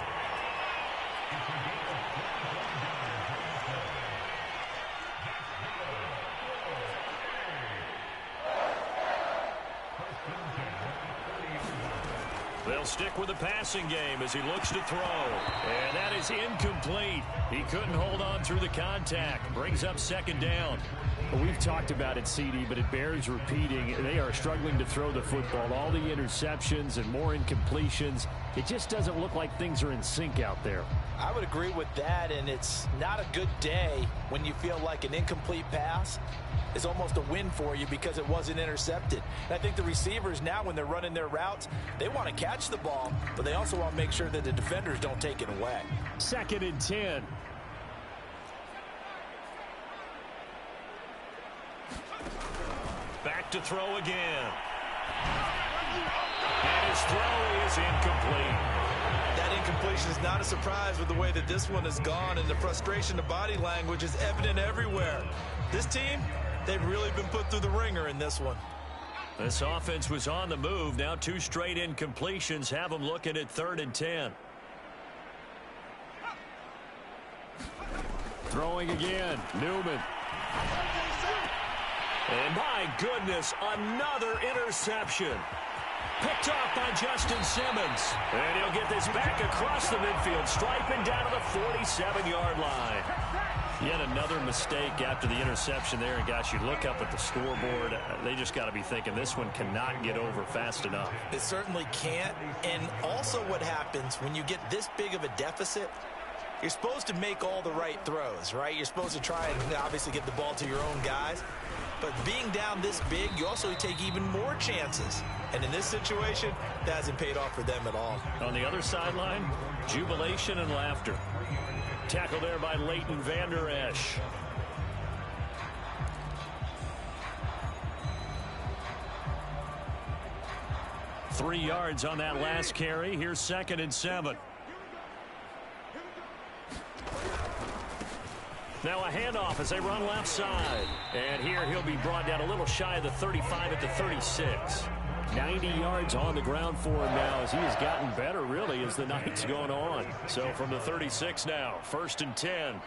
They'll stick with the passing game as he looks to throw. And that is incomplete. He couldn't hold on through the contact. Brings up 2nd down. Well, we've talked about it, CD, but it bears repeating. They are struggling to throw the football. All the interceptions and more incompletions. It just doesn't look like things are in sync out there. I would agree with that, and it's not a good day when you feel like an incomplete pass is almost a win for you because it wasn't intercepted. And I think the receivers now, when they're running their routes, they want to catch the ball, but they also want to make sure that the defenders don't take it away. 2nd and 10. Back to throw again. And his throw is incomplete. That incompletion is not a surprise with the way that this one has gone, and the frustration, the body language is evident everywhere. This team, They've really been put through the ringer in this one. This offense was on the move. Now 2 straight incompletions have them looking at 3rd and 10. Throwing again. Newman. And my goodness, another interception. Picked off by Justin Simmons. And he'll get this back across the midfield, striping down to the 47-yard line. Yet another mistake after the interception there. And, gosh, you look up at the scoreboard. They just got to be thinking this one cannot get over fast enough. It certainly can't. And also what happens when you get this big of a deficit, you're supposed to make all the right throws, right? You're supposed to try and obviously get the ball to your own guys. But being down this big, you also take even more chances. And in this situation, that hasn't paid off for them at all. On the other sideline, jubilation and laughter. Tackle there by Leighton Vander Esch. Three yards on that last carry. Here's 2nd and 7. Now a handoff as they run left side. And here he'll be brought down a little shy of the 35 at the 36. 90 yards on the ground for him now as he has gotten better, really, as the night's going on. So from the 36 now, 1st and 10.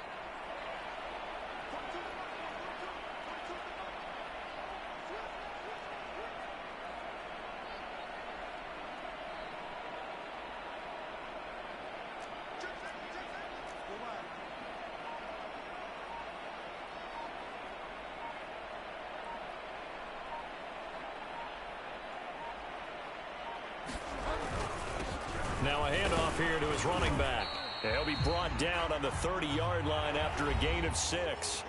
Now a handoff here to his running back. He'll be brought down on the 30-yard line after a gain of 6.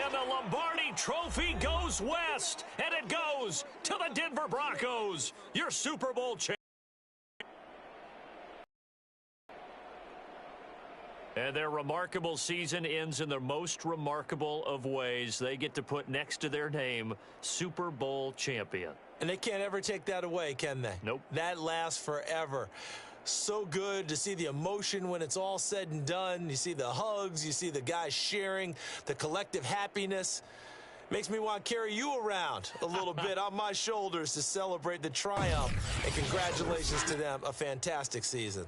And the Lombardi Trophy goes west. And it goes to the Denver Broncos, your Super Bowl champion. And their remarkable season ends in the most remarkable of ways. They get to put next to their name, Super Bowl champion. And they can't ever take that away, can they? Nope. That lasts forever. So good to see the emotion when it's all said and done. You see the hugs, you see the guys sharing, the collective happiness. Makes me want to carry you around a little bit on my shoulders to celebrate the triumph. And congratulations to them. A fantastic season.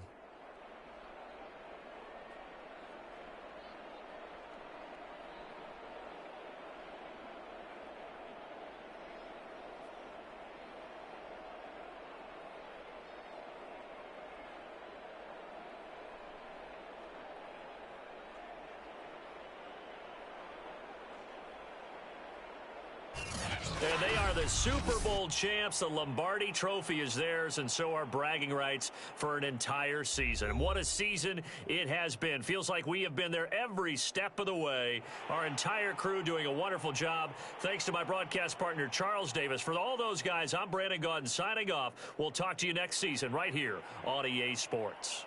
And they are the Super Bowl champs. The Lombardi Trophy is theirs, and so are bragging rights for an entire season. And what a season it has been. Feels like we have been there every step of the way. Our entire crew doing a wonderful job. Thanks to my broadcast partner, Charles Davis. For all those guys, I'm Brandon Gaudin signing off. We'll talk to you next season right here on EA Sports.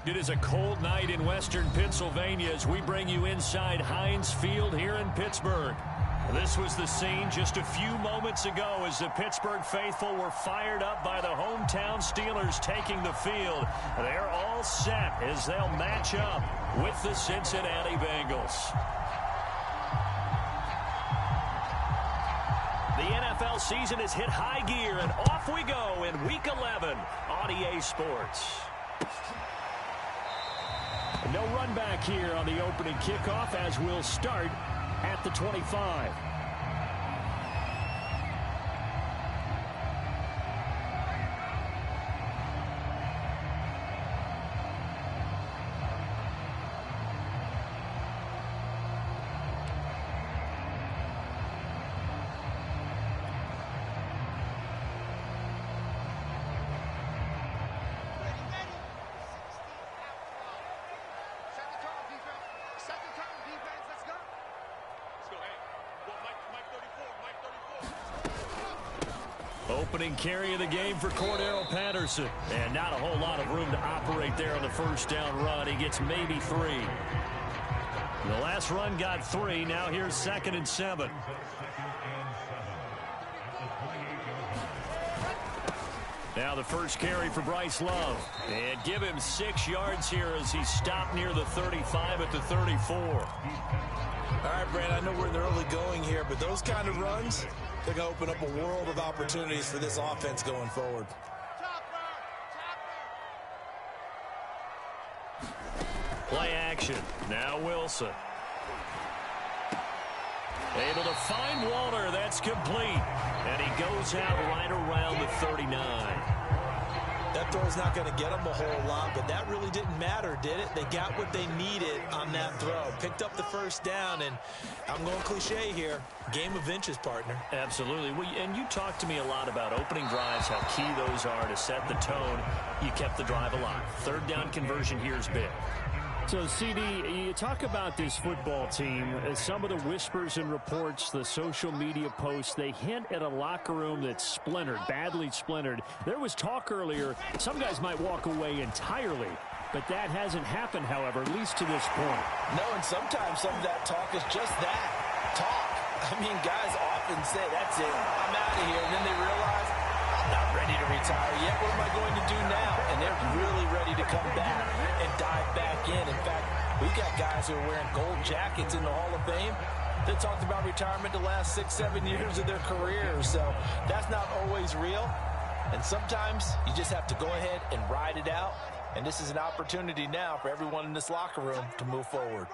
It is a cold night in western Pennsylvania as we bring you inside Heinz Field here in Pittsburgh. This was the scene just a few moments ago as the Pittsburgh faithful were fired up by the hometown Steelers taking the field. They're all set as they'll match up with the Cincinnati Bengals. The NFL season has hit high gear, and off we go in Week 11 on EA Sports. No run back here on the opening kickoff as we'll start at the 25. Opening carry of the game for Cordero Patterson. And not a whole lot of room to operate there on the first down run. He gets maybe 3. The last run got 3. Now here's 2nd and 7. Now the first carry for Bryce Love. And give him 6 yards here as he stopped near the 35 at the 34. All right, Brand, I know we're in the early going here, but those kind of runs, they're going to open up a world of opportunities for this offense going forward. Play action. Now Wilson. Able to find Walter. That's complete. And he goes out right around the 39. That throw's not going to get them a whole lot, but that really didn't matter, did it? They got what they needed on that throw. Picked up the first down, and I'm going cliche here. Game of inches, partner. Absolutely. Well, and you talked to me a lot about opening drives, how key those are to set the tone. You kept the drive alive. 3rd down conversion here is big. So, CD, you talk about this football team. Some of the whispers and reports, the social media posts, they hint at a locker room that's splintered, badly splintered. There was talk earlier, some guys might walk away entirely, but that hasn't happened, however, at least to this point. No, and sometimes some of that talk is just that, talk. I mean, guys often say, that's it, I'm out of here, and then they realize, I'm not ready to retire yet. What am I going to do now? And they're really ready to come back and dive back in. In fact, we've got guys who are wearing gold jackets in the Hall of Fame that talked about retirement the last 6-7 years of their careers. So that's not always real. And sometimes you just have to go ahead and ride it out. And this is an opportunity now for everyone in this locker room to move forward.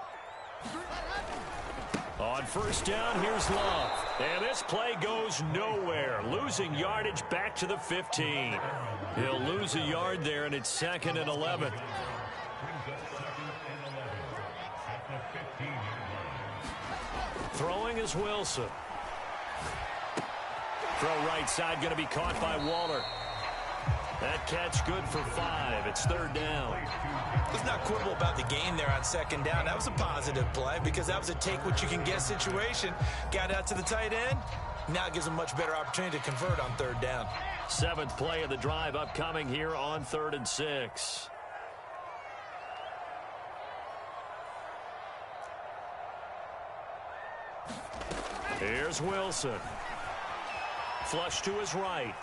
On first down, here's Love. And this play goes nowhere. Losing yardage back to the 15. He'll lose a yard there, and it's 2nd and 11. Throwing is Wilson. Throw right side, going to be caught by Walter. That catch good for 5. It's 3rd down. Let's not quibble about the gain there on 2nd down. That was a positive play because that was a take-what-you-can-get situation. Got out to the tight end. Now it gives them much better opportunity to convert on 3rd down. 7th play of the drive upcoming here on 3rd and 6. Here's Wilson. Flush to his right.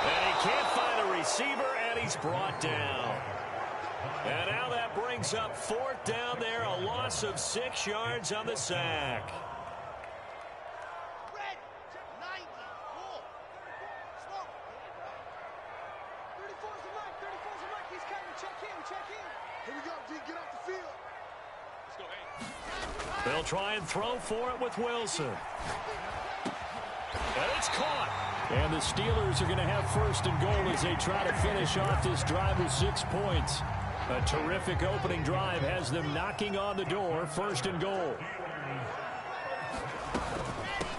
And he can't find a receiver, and he's brought down. And now that brings up 4th down there, a loss of 6 yards on the sack. Red, 90, full. Slow. 34's a mark, 34's a mark. He's coming. Check in. Here we go, D. Get off the field. Let's go, hey. They'll try and throw for it with Wilson. And it's caught. And the Steelers are going to have 1st and goal as they try to finish off this drive with 6 points. A terrific opening drive has them knocking on the door. 1st and goal.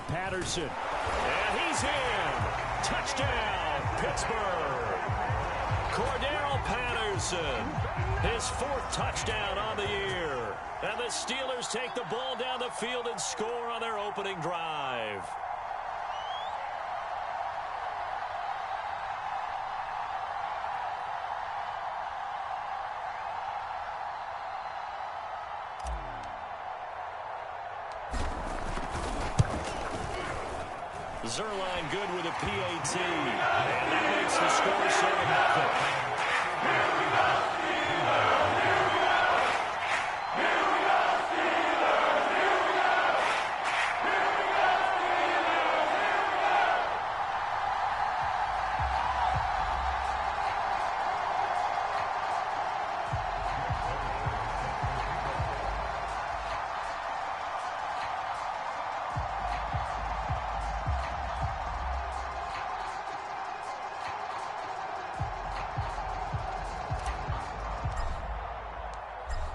Patterson. And he's in. Touchdown, Pittsburgh. Cordero Patterson. His 4th touchdown on the year. And the Steelers take the ball down the field and score on their opening drive. Zerline good with a PAT. And that makes the score 7-0.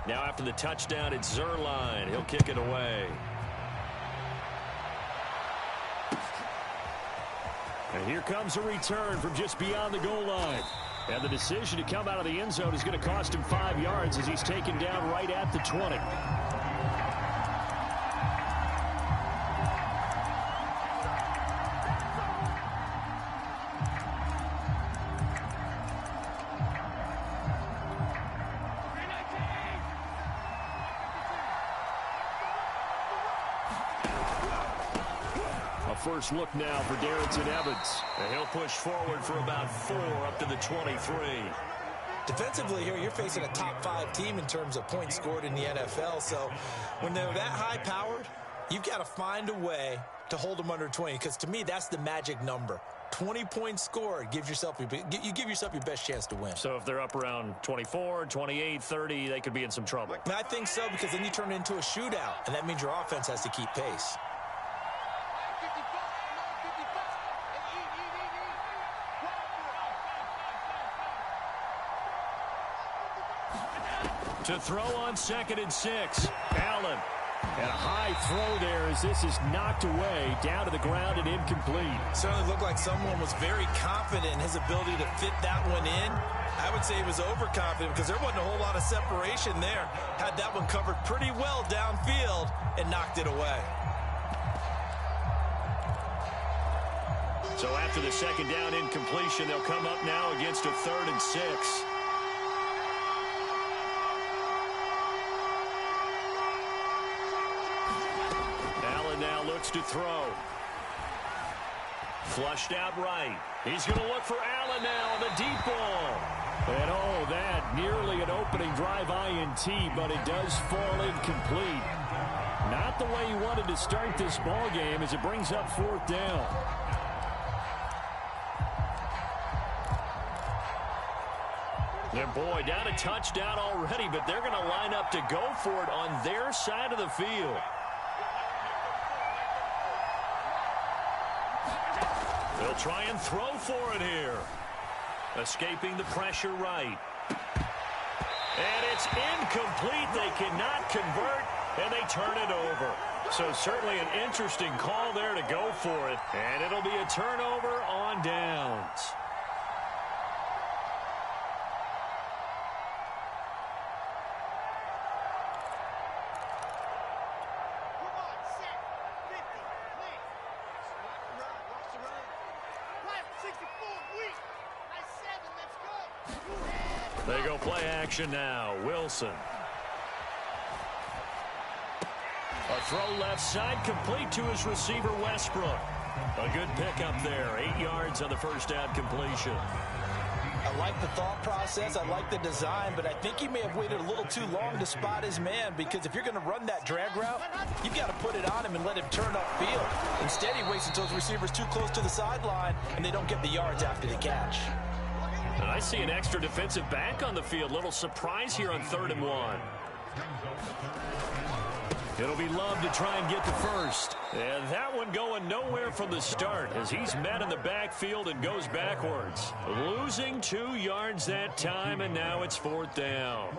Now after the touchdown, it's Zerline. He'll kick it away. And here comes a return from just beyond the goal line. And the decision to come out of the end zone is going to cost him 5 yards as he's taken down right at the 20. First look now for Darrington Evans. And he'll push forward for about 4 up to the 23. Defensively here, you're facing a top 5 team in terms of points scored in the NFL. So when they're that high powered, you've got to find a way to hold them under 20. Because to me, that's the magic number. 20 points scored, you give yourself your best chance to win. So if they're up around 24, 28, 30, they could be in some trouble. And I think so, because then you turn it into a shootout, and that means your offense has to keep pace. To throw on 2nd and 6. Allen. And a high throw there as this is knocked away, down to the ground and incomplete. Certainly looked like someone was very confident in his ability to fit that one in. I would say he was overconfident because there wasn't a whole lot of separation there. Had that one covered pretty well downfield and knocked it away. So after the 2nd down incompletion, they'll come up now against a 3rd and 6. To throw. Flushed out right. He's going to look for Allen now on the deep ball. And oh, that nearly an opening drive INT, but it does fall incomplete. Not the way you wanted to start this ball game as it brings up 4th down. And boy, down a touchdown already, but they're going to line up to go for it on their side of the field. They'll try and throw for it here. Escaping the pressure right. And it's incomplete. They cannot convert, and they turn it over. So certainly an interesting call there to go for it. And it'll be a turnover on downs. They go play action now. Wilson. A throw left side complete to his receiver Westbrook. A good pickup there. 8 yards on the first down completion. I like the thought process. I like the design, but I think he may have waited a little too long to spot his man, because if you're going to run that drag route, you've got to put it on him and let him turn upfield. Instead, he waits until his receiver's too close to the sideline, and they don't get the yards after the catch. And I see an extra defensive back on the field. Little surprise here on 3rd and 1. It'll be Love to try and get the first. And that one going nowhere from the start as he's met in the backfield and goes backwards. Losing 2 yards that time, and now it's 4th down.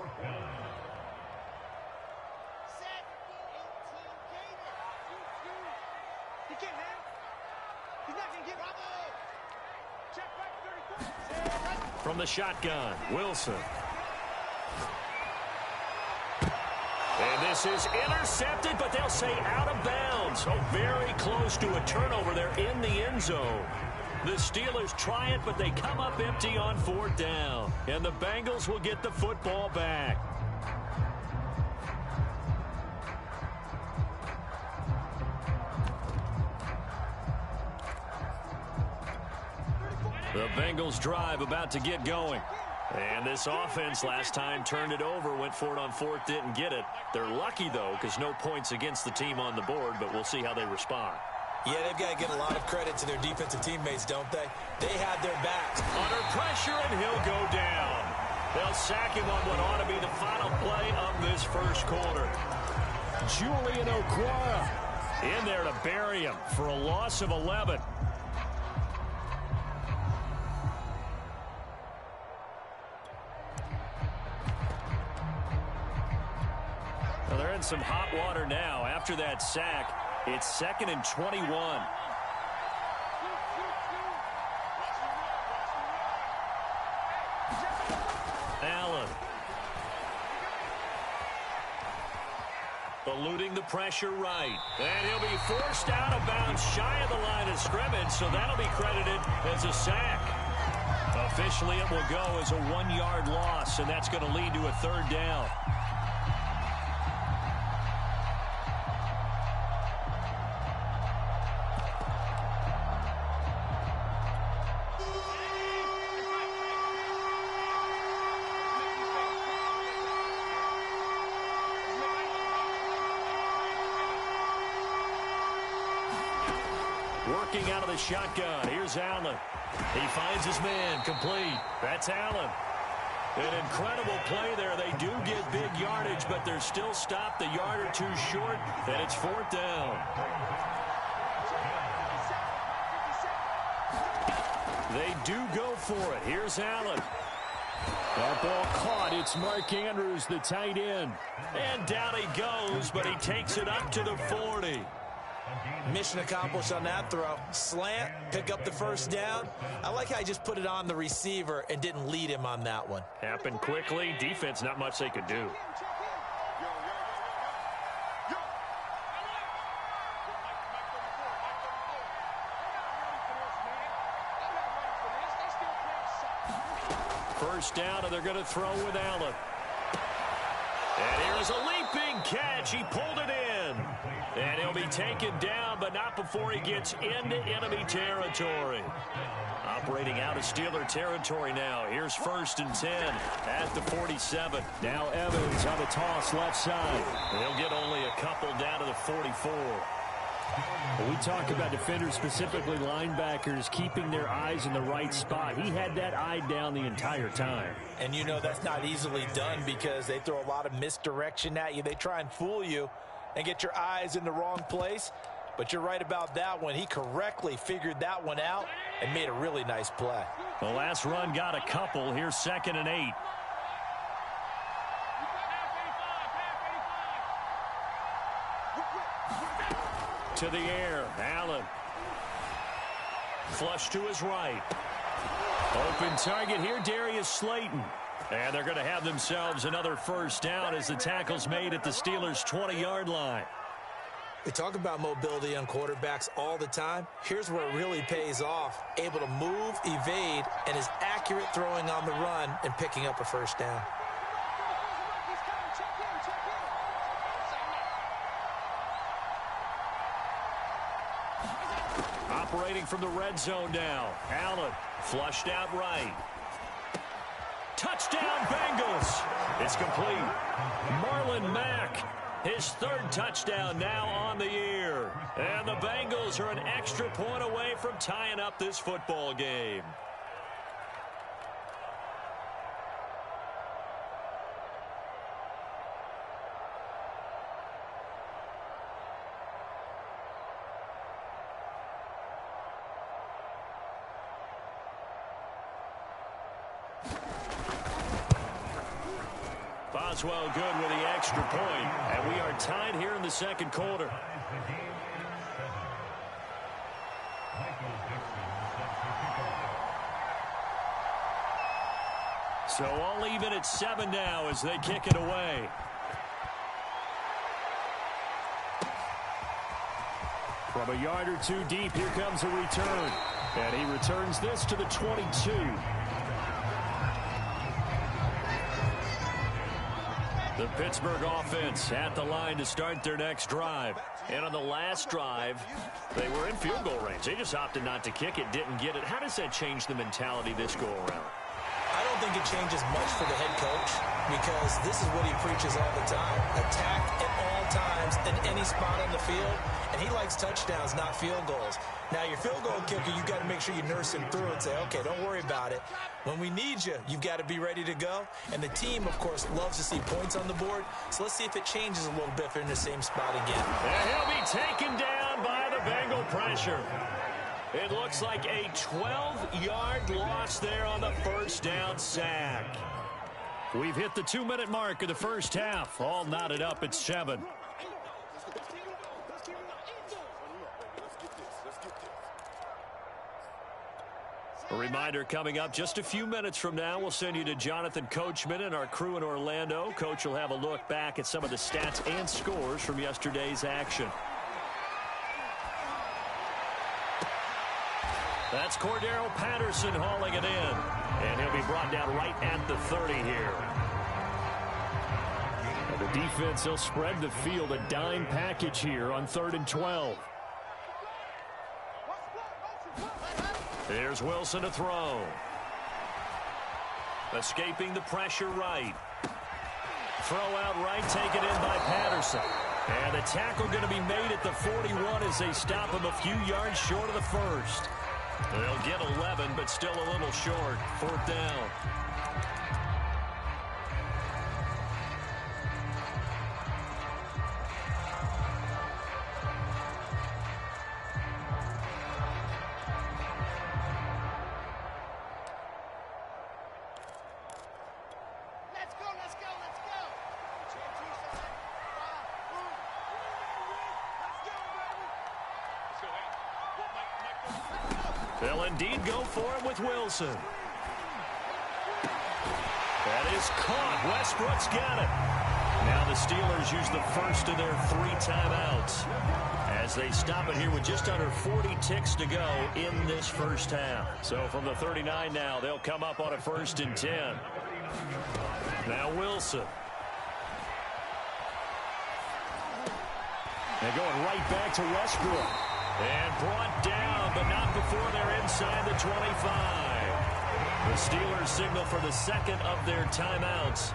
From the shotgun, Wilson. And this is intercepted, but they'll say out of bounds. Oh, very close to a turnover there in the end zone. The Steelers try it, but they come up empty on 4th down. And the Bengals will get the football back. The Bengals drive about to get going. And this offense last time turned it over, went for it on fourth, didn't get it. They're lucky, though, because no points against the team on the board, but we'll see how they respond. Yeah, they've got to give a lot of credit to their defensive teammates, don't they? They had their backs. Under pressure, and he'll go down. They'll sack him on what ought to be the final play of this first quarter. Julian Okwara In there to bury him for a loss of 11. Well, they're in some hot water now. After that sack, it's 2nd and 21. Allen. Eluding the pressure right. And he'll be forced out of bounds shy of the line of scrimmage, so that'll be credited as a sack. Officially, it will go as a 1-yard loss, and that's going to lead to a 3rd down. Working out of the shotgun. Here's Allen. He finds his man. Complete. That's Allen. An incredible play there. They do get big yardage, but they're still stopped a yard or two short, and it's 4th down. They do go for it. Here's Allen. That ball caught. It's Mark Andrews, the tight end. And down he goes, but he takes it up to the 40. Mission accomplished on that throw. Slant, pick up the 1st down. I like how he just put it on the receiver and didn't lead him on that one. Happened quickly. Defense, not much they could do. First down, and they're going to throw with Allen. And here's a leaping catch. He pulled it in. And he'll be taken down, but not before he gets into enemy territory. Operating out of Steeler territory now. Here's 1st and 10 at the 47. Now Evans on the toss left side. They'll get only a couple down to the 44. When we talk about defenders, specifically linebackers, keeping their eyes in the right spot. He had that eye down the entire time. And you know that's not easily done because they throw a lot of misdirection at you. They try and fool you and get your eyes in the wrong place. But you're right about that one. He correctly figured that one out and made a really nice play. The last run got a couple. Here's 2nd and 8. To the air, Allen. Flush to his right. Open target here, Darius Slayton. And they're going to have themselves another 1st down as the tackle's made at the Steelers' 20-yard line. We talk about mobility on quarterbacks all the time. Here's where it really pays off. Able to move, evade, and is accurate throwing on the run and picking up a 1st down. Operating from the red zone now. Allen flushed out right. Touchdown, Bengals. It's complete. Marlon Mack, his 3rd touchdown now on the year. And the Bengals are an extra point away from tying up this football game. Boswell good with the extra point, and we are tied here in the 2nd quarter. So all even at 7 now as they kick it away. From a yard or two deep, here comes a return. And he returns this to the 22. The Pittsburgh offense at the line to start their next drive. And on the last drive, they were in field goal range. They just opted not to kick it, didn't get it. How does that change the mentality this go around? I don't think it changes much for the head coach because this is what he preaches all the time. Attack at all times in any spot on the field, and he likes touchdowns, not field goals. Now, your field goal kicker, you've got to make sure you nurse him through and say, okay, don't worry about it. When we need you, you've got to be ready to go. And the team, of course, loves to see points on the board. So let's see if it changes a little bit if they're in the same spot again. And he'll be taken down by the Bengal pressure. It looks like a 12-yard loss there on the first down sack. We've hit the 2-minute mark of the first half. All knotted up at 7. A reminder coming up just a few minutes from now, we'll send you to Jonathan Coachman and our crew in Orlando. Coach will have a look back at some of the stats and scores from yesterday's action. That's Cordero Patterson hauling it in. And he'll be brought down right at the 30 here. And the defense, they'll spread the field, a dime package here on 3rd and 12. There's Wilson to throw. Escaping the pressure right. Throw out right, taken in by Patterson. And the tackle going to be made at the 41 as they stop him a few yards short of the first. They'll get 11, but still a little short. 4th down. They'll indeed go for it with Wilson. That is caught. Westbrook's got it. Now the Steelers use the first of their 3 timeouts as they stop it here with just under 40 ticks to go in this first half. So from the 39 now, they'll come up on a 1st and 10. Now Wilson. They're going right back to Westbrook. And brought down, but not before they're inside the 25. The Steelers signal for the second of their timeouts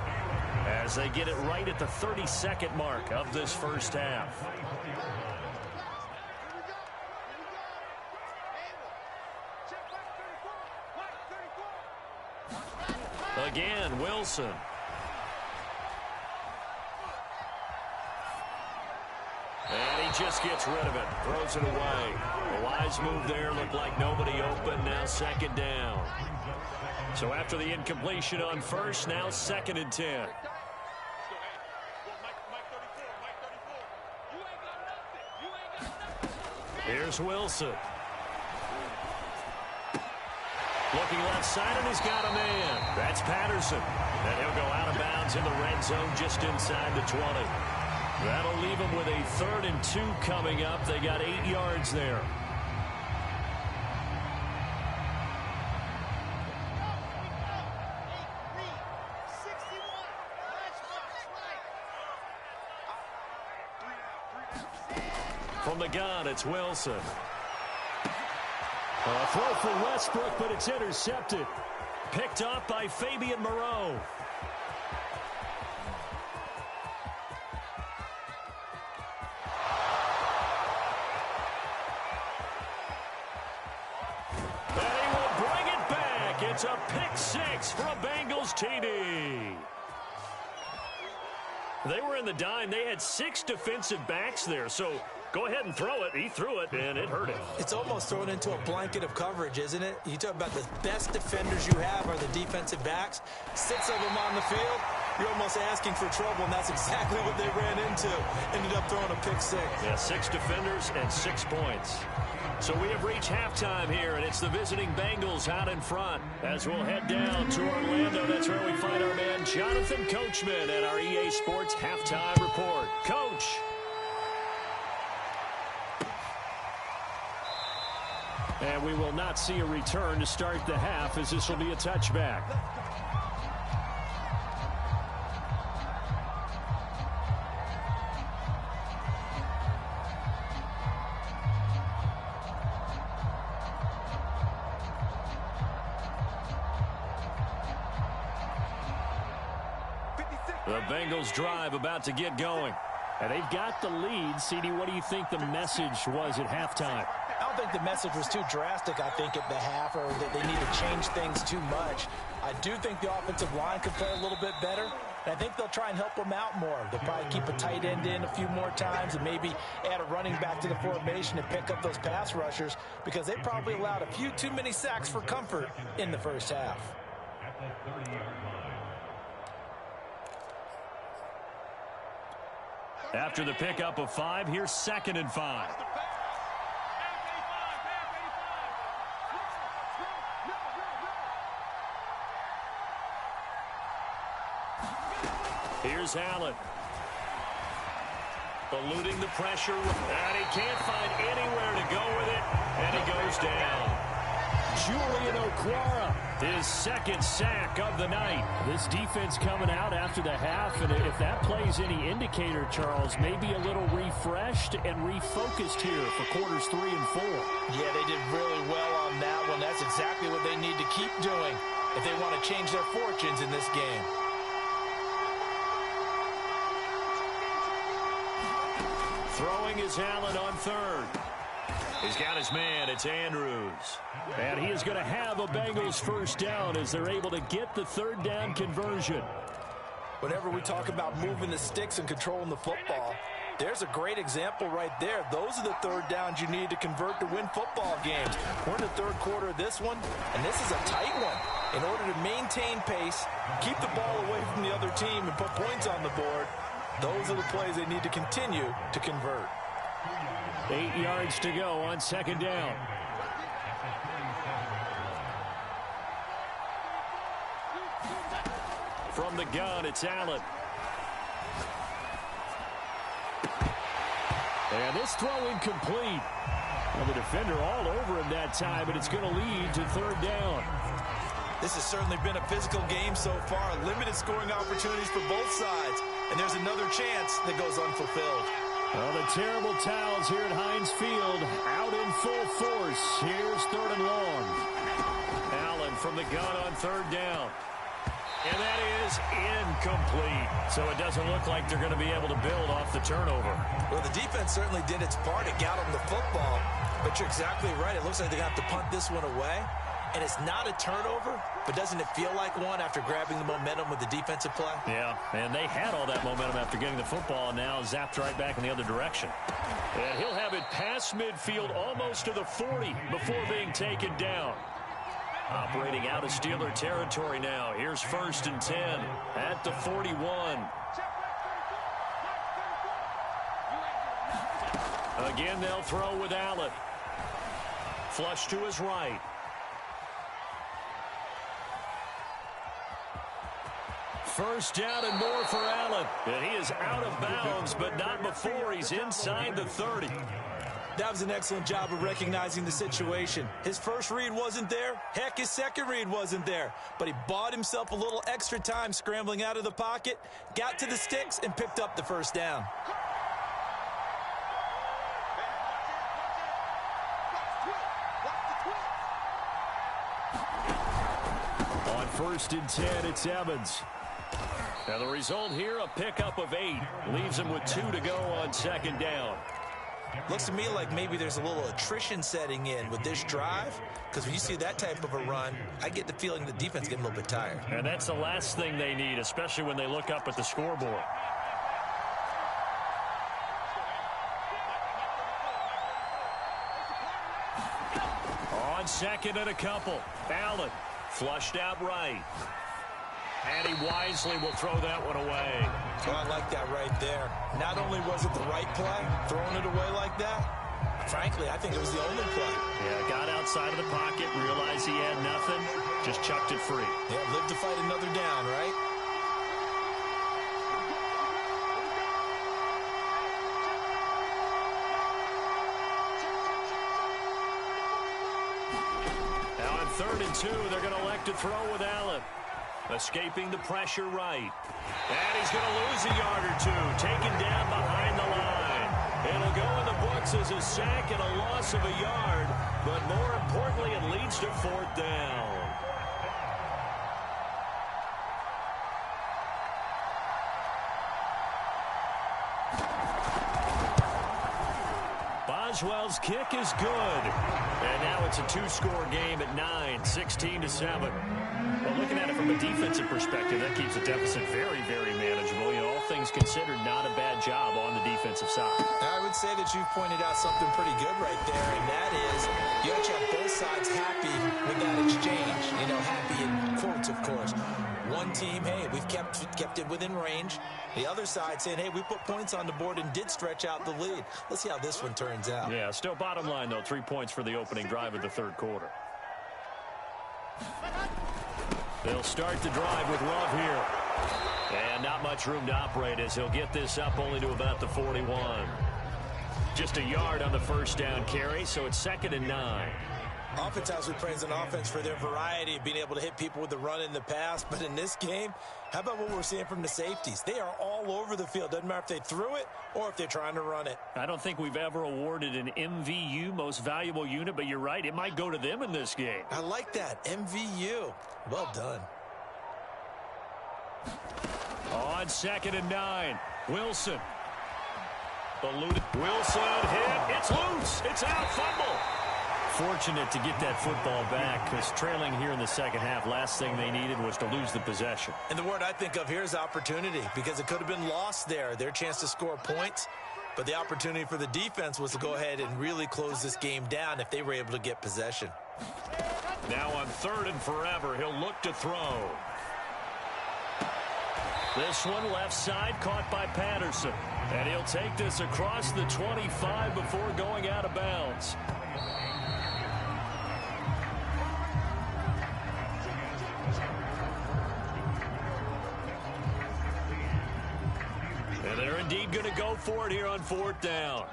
as they get it right at the 32nd mark of this first half. Again, Wilson. And he just gets rid of it. Throws it away. A wise move there. Looked like nobody open. Now 2nd down. So after the incompletion on first, now 2nd and 10. Here's Wilson. Looking left side, and he's got a man. That's Patterson. And he'll go out of bounds in the red zone just inside the 20. That'll leave them with a 3rd and 2 coming up. They got 8 yards there. From the gun, it's Wilson. A throw for Westbrook, but it's intercepted. Picked up by Fabian Moreau. It's a pick 6 for a Bengals TD. They were in the dime. They had 6 defensive backs there, so go ahead and throw it. He threw it, and it hurt him. It's almost thrown into a blanket of coverage, isn't it? You talk about the best defenders you have are the defensive backs. 6 of them on the field. You're almost asking for trouble, and that's exactly what they ran into. Ended up throwing a pick 6. Yeah, 6 defenders and 6 points. So we have reached halftime here, and it's the visiting Bengals out in front. As we'll head down to Orlando, that's where we find our man Jonathan Coachman at our EA Sports Halftime Report. Coach. And we will not see a return to start the half, as this will be a touchback. The Bengals drive about to get going. And they've got the lead. CD, what do you think the message was at halftime? I don't think the message was too drastic, I think, at the half, or that they need to change things too much. I do think the offensive line could play a little bit better, and I think they'll try and help them out more. They'll probably keep a tight end in a few more times and maybe add a running back to the formation and pick up those pass rushers, because they probably allowed a few too many sacks for comfort in the first half. After the pickup of 5, here's 2nd and 5. Here's Allen. Eluding the pressure, and he can't find anywhere to go with it, and he goes down. Julian Okwara, His 2nd sack of the night. this defense coming out after the half, and if that plays any indicator, Charles, maybe a little refreshed and refocused here for quarters 3 and 4. Yeah, they did really well on that one. That's exactly what they need to keep doing if they want to change their fortunes in this game. Throwing is Allen on 3rd. He's got his man. It's Andrews. And he is going to have a Bengals first down as they're able to get the 3rd down conversion. Whenever we talk about moving the sticks and controlling the football, there's a great example right there. Those are the 3rd downs you need to convert to win football games. We're in the 3rd quarter of this one, and this is a tight one. In order to maintain pace, keep the ball away from the other team, and put points on the board, those are the plays they need to continue to convert. 8 yards to go on 2nd down. From the gun, it's Allen. And this throw incomplete. Well, the defender all over him that time, but it's going to lead to 3rd down. This has certainly been a physical game so far. Limited scoring opportunities for both sides. And there's another chance that goes unfulfilled. Well, the terrible towels here at Heinz Field out in full force. Here's 3rd and long. Allen from the gun on 3rd down. And that is incomplete. So it doesn't look like they're going to be able to build off the turnover. Well, the defense certainly did its part. It got them the football. But you're exactly right. It looks like they're going to have to punt this one away. And it's not a turnover, but doesn't it feel like one after grabbing the momentum with the defensive play? Yeah, and they had all that momentum after getting the football, and now zapped right back in the other direction. And he'll have it past midfield almost to the 40 before being taken down. Operating out of Steeler territory now. Here's 1st and 10 at the 41. Again, they'll throw with Allen. Flush to his right. First down and more for Allen. And he is out of bounds, but not before he's inside the 30. That was an excellent job of recognizing the situation. His first read wasn't there. Heck, his second read wasn't there. But he bought himself a little extra time scrambling out of the pocket, got to the sticks, and picked up the first down. On 1st and 10, it's Evans. Now the result here, a pickup of 8. Leaves him with 2 to go on 2nd down. Looks to me like maybe there's a little attrition setting in with this drive, because when you see that type of a run, I get the feeling the defense getting a little bit tired. And that's the last thing they need, especially when they look up at the scoreboard. On 2nd and a couple, Allen flushed out right. And he wisely will throw that one away. Oh, I like that right there. Not only was it the right play, throwing it away like that, frankly, I think it was the only play. Yeah, got outside of the pocket, realized he had nothing, just chucked it free. Yeah, live to fight another down, right? Now on 3rd and 2, they're going to elect to throw with Allen. Escaping the pressure right. And he's going to lose a yard or 2. Taken down behind the line. It'll go in the books as a sack and a loss of a yard. But more importantly, it leads to 4th down. Boswell's kick is good. And now it's a two-score game at 9, 16-7. Well, looking at it from a defensive perspective, that keeps the deficit very, very manageable. You know, all things considered, not a bad job on the defensive side. I would say that you've pointed out something pretty good right there, and that is you actually have both sides happy with that exchange. You know, happy in quotes, of course. One team, hey, we've kept it within range. The other side saying, hey, we put points on the board and did stretch out the lead. Let's see how this one turns out. Yeah, still bottom line, though, 3 points for the opening drive of the third quarter. They'll start the drive with Love here. And not much room to operate as he'll get this up only to about the 41. Just a yard on the first down carry, so it's 2nd and 9. Oftentimes we praise an offense for their variety of being able to hit people with the run in the pass. But in this game, how about what we're seeing from the safeties? They are all over the field. Doesn't matter if they threw it or if they're trying to run it. I don't think we've ever awarded an MVU, most valuable unit, but you're right. It might go to them in this game. I like that. MVU. Well done. On 2nd and 9, Wilson. Eluded. Wilson hit. It's loose. It's out. Fumble. Fortunate to get that football back because trailing here in the second half, last thing they needed was to lose the possession. And the word I think of here is opportunity, because it could have been lost there. Their chance to score points, but the opportunity for the defense was to go ahead and really close this game down if they were able to get possession. Now on 3rd and forever, he'll look to throw. This one left side caught by Patterson. And he'll take this across the 25 before going out of bounds. And they're indeed going to go for it here on 4th down.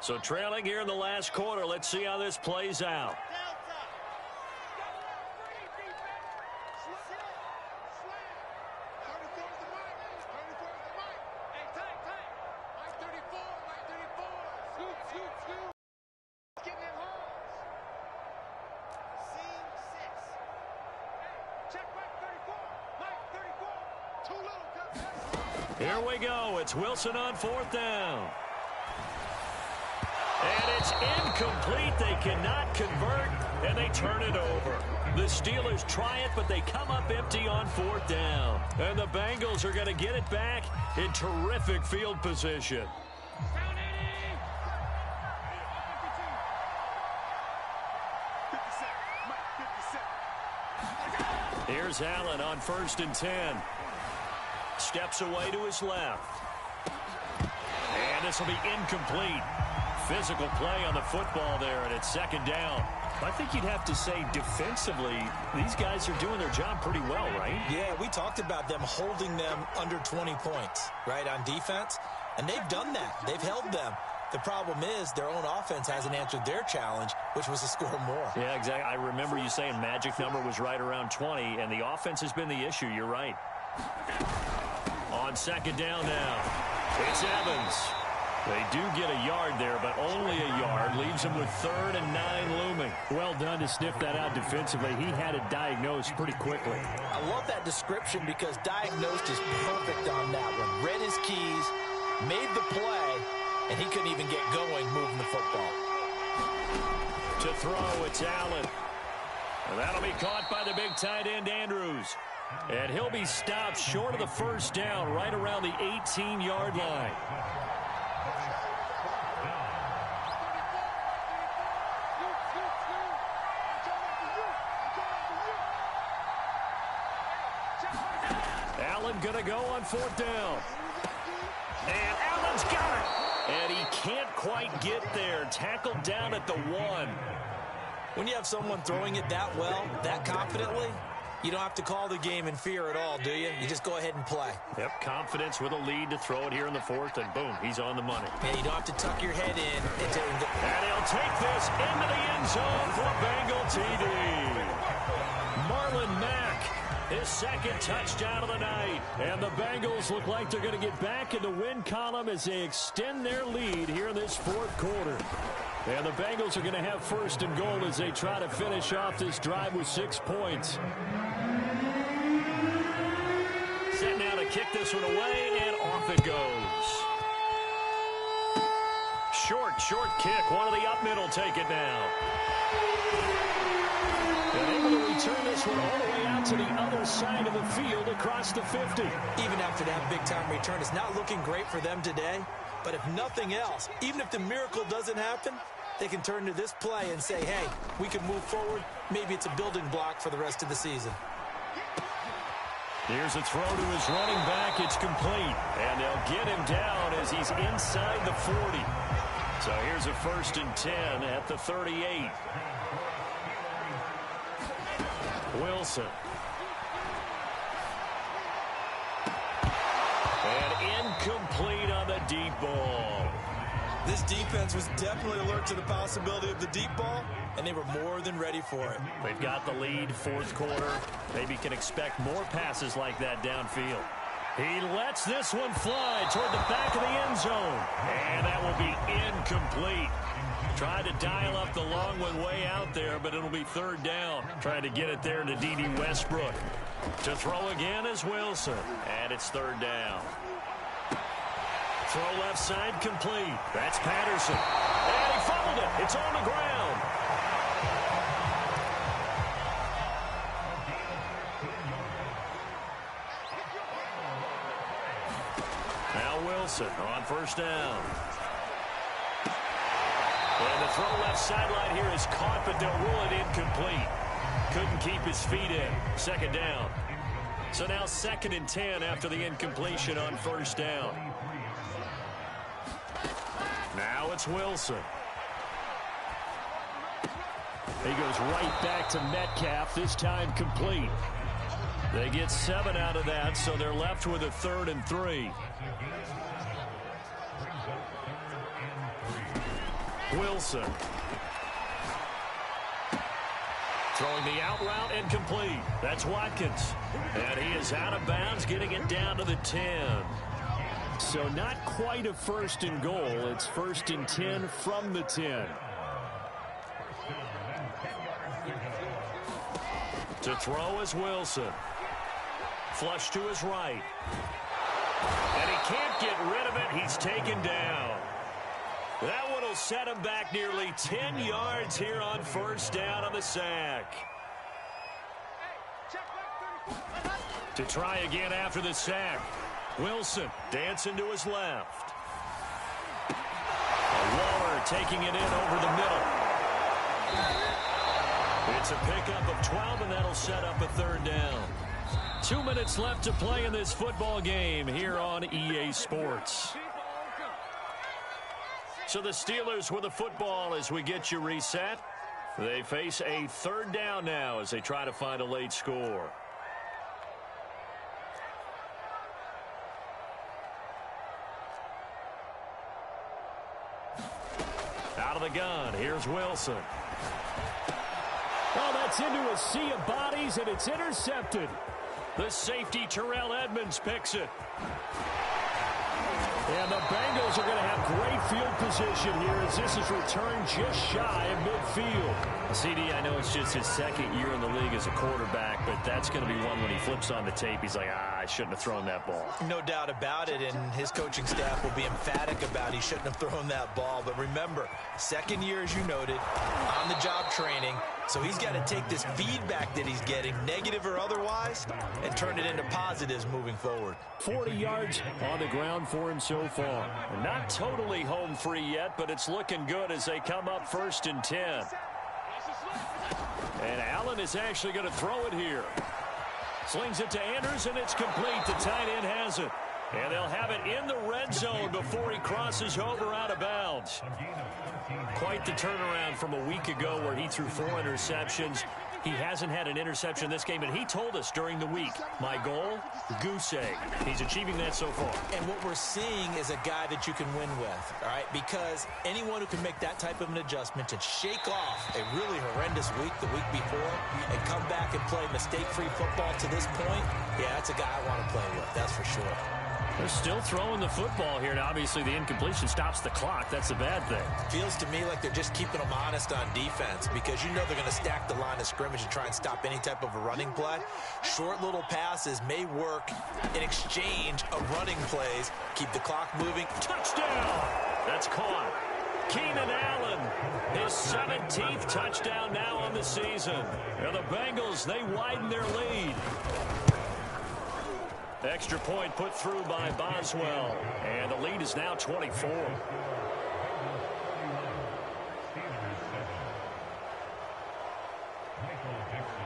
So trailing here in the last quarter, let's see how this plays out. Here we go. It's Wilson on 4th down. And it's incomplete. They cannot convert, and they turn it over. The Steelers try it, but they come up empty on 4th down. And the Bengals are going to get it back in terrific field position. Here's Allen on 1st and 10. Steps away to his left. And this will be incomplete. Physical play on the football there, and it's 2nd down. I think you'd have to say defensively, these guys are doing their job pretty well, right? Yeah, we talked about them holding them under 20 points, right, on defense. And they've done that. They've held them. The problem is their own offense hasn't answered their challenge, which was to score more. Yeah, exactly. I remember you saying magic number was right around 20, and the offense has been the issue. You're right. On 2nd down now, it's Evans. They do get a yard there, but only a yard. Leaves them with 3rd and 9 looming. Well done to sniff that out defensively. He had it diagnosed pretty quickly. I love that description because diagnosed is perfect on that one. Read his keys, made the play, and he couldn't even get going moving the football. To throw, it's Allen. And that'll be caught by the big tight end, Andrews. And he'll be stopped short of the 1st down, right around the 18-yard line. Allen gonna go on 4th down. And Allen's got it. And he can't quite get there. Tackled down at the 1. When you have someone throwing it that well, that confidently, you don't have to call the game in fear at all, do you? You just go ahead and play. Yep, confidence with a lead to throw it here in the 4th, and boom, he's on the money. Yeah, you don't have to tuck your head in. And he'll take this into the end zone for a Bengal TD. Marlon Mack, his 2nd touchdown of the night. And the Bengals look like they're going to get back in the win column as they extend their lead here in this 4th quarter. And the Bengals are going to have 1st and goal as they try to finish off this drive with 6 points. Set now to kick this one away, and off it goes. Short Short kick. One of the up middle take it down. And able to return this one all the way out to the other side of the field across the 50. Even after that big-time return, it's not looking great for them today. But if nothing else, even if the miracle doesn't happen, they can turn to this play and say, hey, we can move forward. Maybe it's a building block for the rest of the season. Here's a throw to his running back. It's complete. And they'll get him down as he's inside the 40. So here's a 1st and 10 at the 38. Wilson. And incomplete on the deep ball. This defense was definitely alert to the possibility of the deep ball, and they were more than ready for it. They've got the lead, 4th quarter. Maybe can expect more passes like that downfield. He lets this one fly toward the back of the end zone. And that will be incomplete. Tried to dial up the long one way out there, but it'll be 3rd down. Trying to get it there to D.D. Westbrook. To throw again is Wilson. And it's 3rd down. Throw left side complete. That's Patterson. And he fumbled it. It's on the ground. Now Wilson on 1st down. And the throw left sideline here is caught, but they'll rule it incomplete. Couldn't keep his feet in. 2nd down. So now 2nd and 10 after the incompletion on 1st down. Now it's Wilson. He goes right back to Metcalf, this time complete. They get 7 out of that, so they're left with a 3rd and 3. Wilson. Throwing the out route and complete. That's Watkins. And he is out of bounds, getting it down to the 10. So not quite a 1st and goal. It's 1st and 10 from the 10. To throw is Wilson. Flush to his right. And he can't get rid of it. He's taken down. That one will set him back nearly 10 yards here on 1st down on the sack. To try again after the sack. Wilson dancing to his left. Waller taking it in over the middle. It's a pickup of 12, and that'll set up a 3rd down. 2 minutes left to play in this football game here on EA Sports. So the Steelers with the football as we get you reset. They face a 3rd down now as they try to find a late score. Out of the gun, here's Wilson. Oh, that's into a sea of bodies, and it's intercepted. The safety, Terrell Edmonds, picks it. And the Bengals are going to have great field position here as this is returned just shy of midfield. CD, I know it's just his 2nd year in the league as a quarterback, but that's going to be one when he flips on the tape. He's like, I shouldn't have thrown that ball. No doubt about it, and his coaching staff will be emphatic about he shouldn't have thrown that ball. But remember, 2nd year, as you noted, on-the-job training. So he's got to take this feedback that he's getting, negative or otherwise, and turn it into positives moving forward. 40 yards on the ground for him so far. Not totally home free yet, but it's looking good as they come up 1st and 10. And Allen is actually going to throw it here. Slings it to Andrews, and it's complete. The tight end has it. And they'll have it in the red zone before he crosses over out of bounds. Quite the turnaround from a week ago where he threw 4 interceptions. He hasn't had an interception this game, and he told us during the week, my goal, goose egg. He's achieving that so far. And what we're seeing is a guy that you can win with, all right? Because anyone who can make that type of an adjustment and shake off a really horrendous week the week before and come back and play mistake-free football to this point, yeah, that's a guy I want to play with, that's for sure. They're still throwing the football here, and obviously the incompletion stops the clock. That's a bad thing. Feels to me like they're just keeping them honest on defense because you know they're going to stack the line of scrimmage and try and stop any type of a running play. Short little passes may work in exchange of running plays. Keep the clock moving. Touchdown! That's caught. Keenan Allen, his 17th touchdown now on the season. And the Bengals, they widen their lead. Extra point put through by Boswell. And the lead is now 24.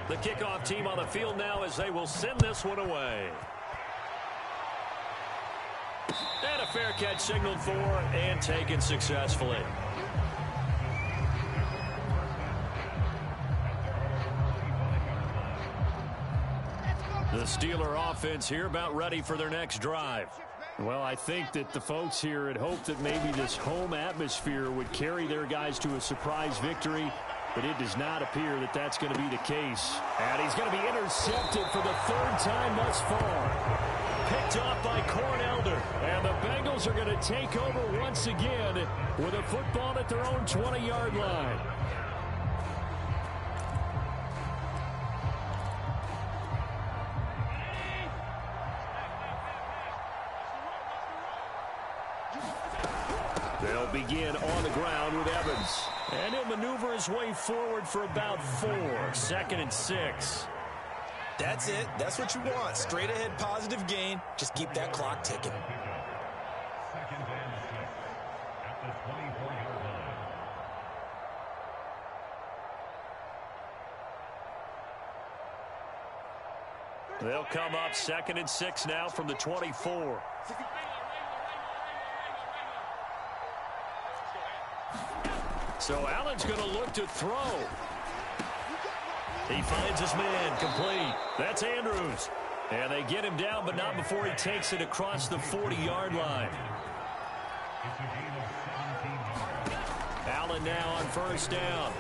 The kickoff team on the field now as they will send this one away. And a fair catch signaled for and taken successfully. The Steeler offense here about ready for their next drive. Well, I think that the folks here had hoped that maybe this home atmosphere would carry their guys to a surprise victory, but it does not appear that that's going to be the case. And he's going to be intercepted for the third time thus far. Picked off by Cornelder. And the Bengals are going to take over once again with a football at their own 20-yard line. They'll begin on the ground with Evans. And he'll maneuver his way forward for about 4. 2nd and 6. That's it. That's what you want. Straight ahead positive gain. Just keep that clock ticking. They'll come up 2nd and 6 now from the 24. So Allen's going to look to throw. He finds his man complete. That's Andrews. And they get him down, but not before he takes it across the 40-yard line. Allen now on first down.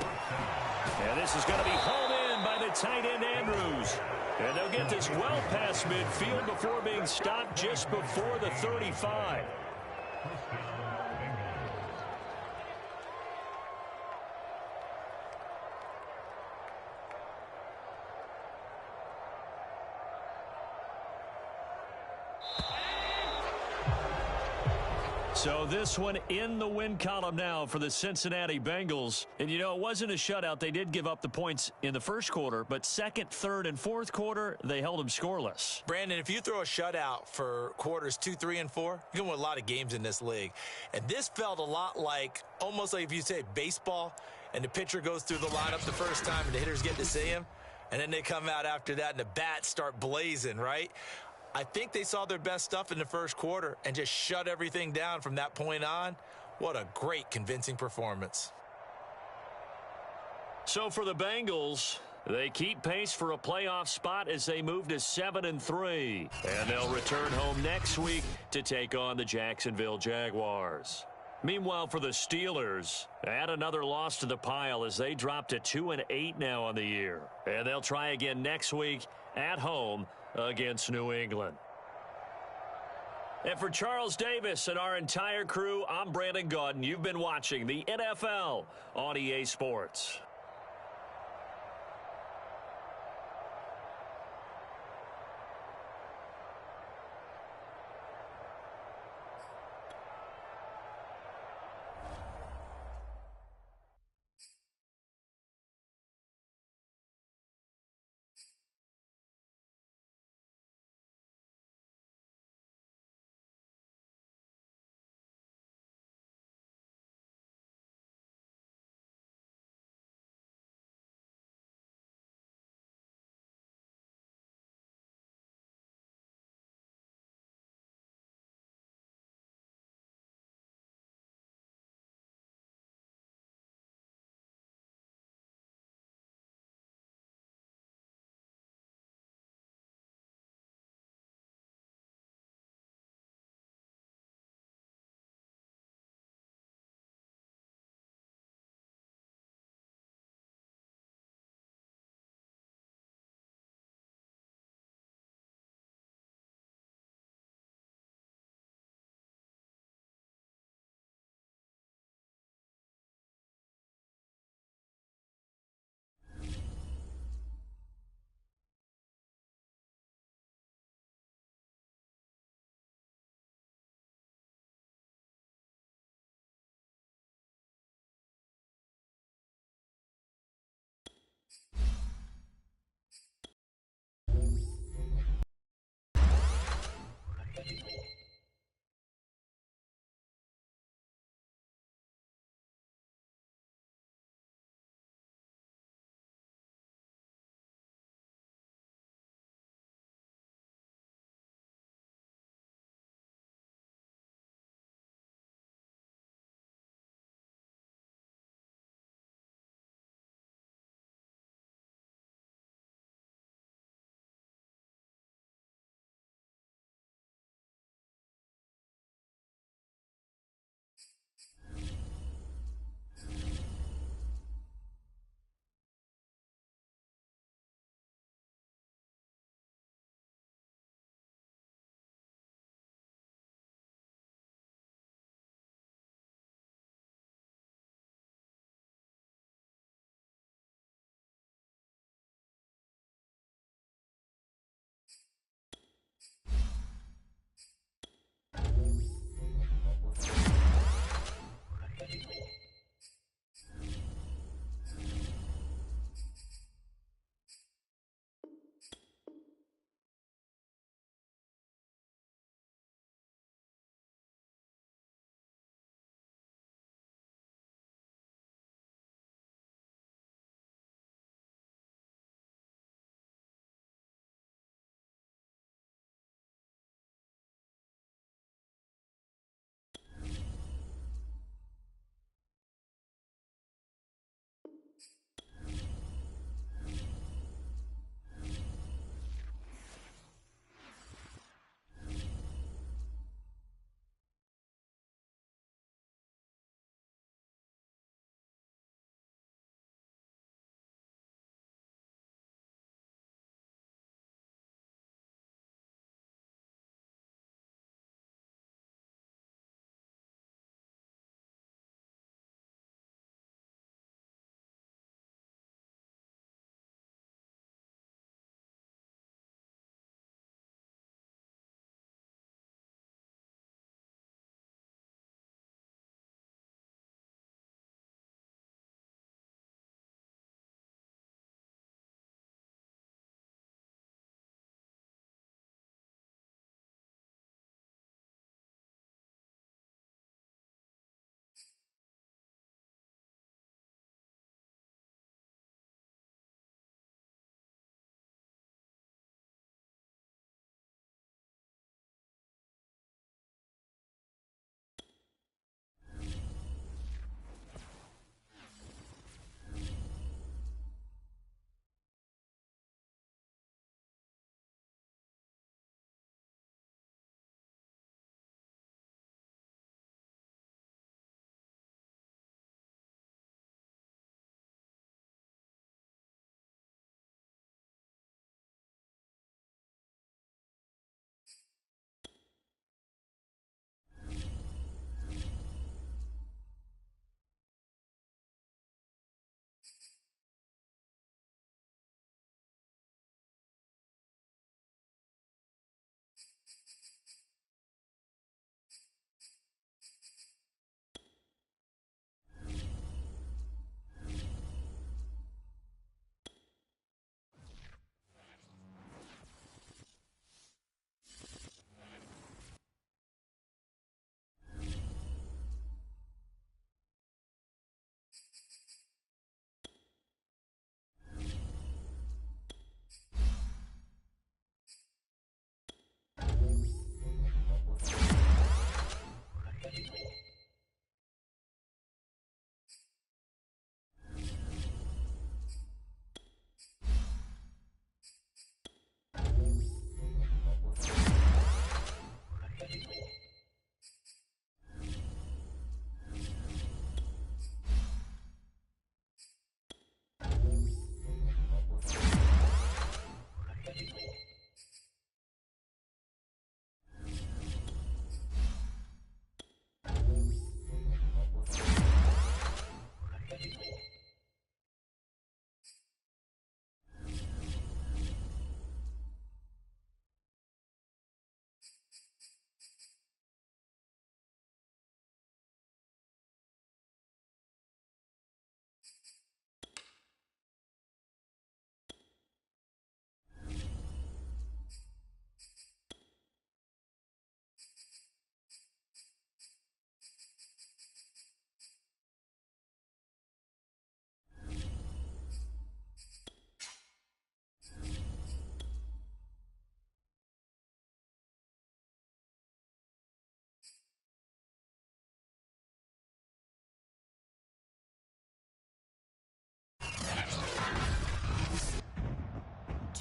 And this is going to be hauled in by the tight end Andrews. And they'll get this well past midfield before being stopped just before the 35. So this one in the win column now for the Cincinnati Bengals. And, you know, it wasn't a shutout. They did give up the points in the first quarter, but second, third, and fourth quarter, they held them scoreless. Brandon, if you throw a shutout for quarters 2, 3, and 4, you're going to win a lot of games in this league. And this felt a lot like, almost like if you say baseball, and the pitcher goes through the lineup the first time and the hitters get to see him, and then they come out after that and the bats start blazing, right? I think they saw their best stuff in the first quarter and just shut everything down from that point on. What a great, convincing performance. So for the Bengals, they keep pace for a playoff spot as they move to 7-3. And they'll return home next week to take on the Jacksonville Jaguars. Meanwhile, for the Steelers, add another loss to the pile as they drop to 2-8 now on the year. And they'll try again next week at home against New England. And for Charles Davis and our entire crew, I'm Brandon Gaudin. You've been watching the NFL on EA Sports.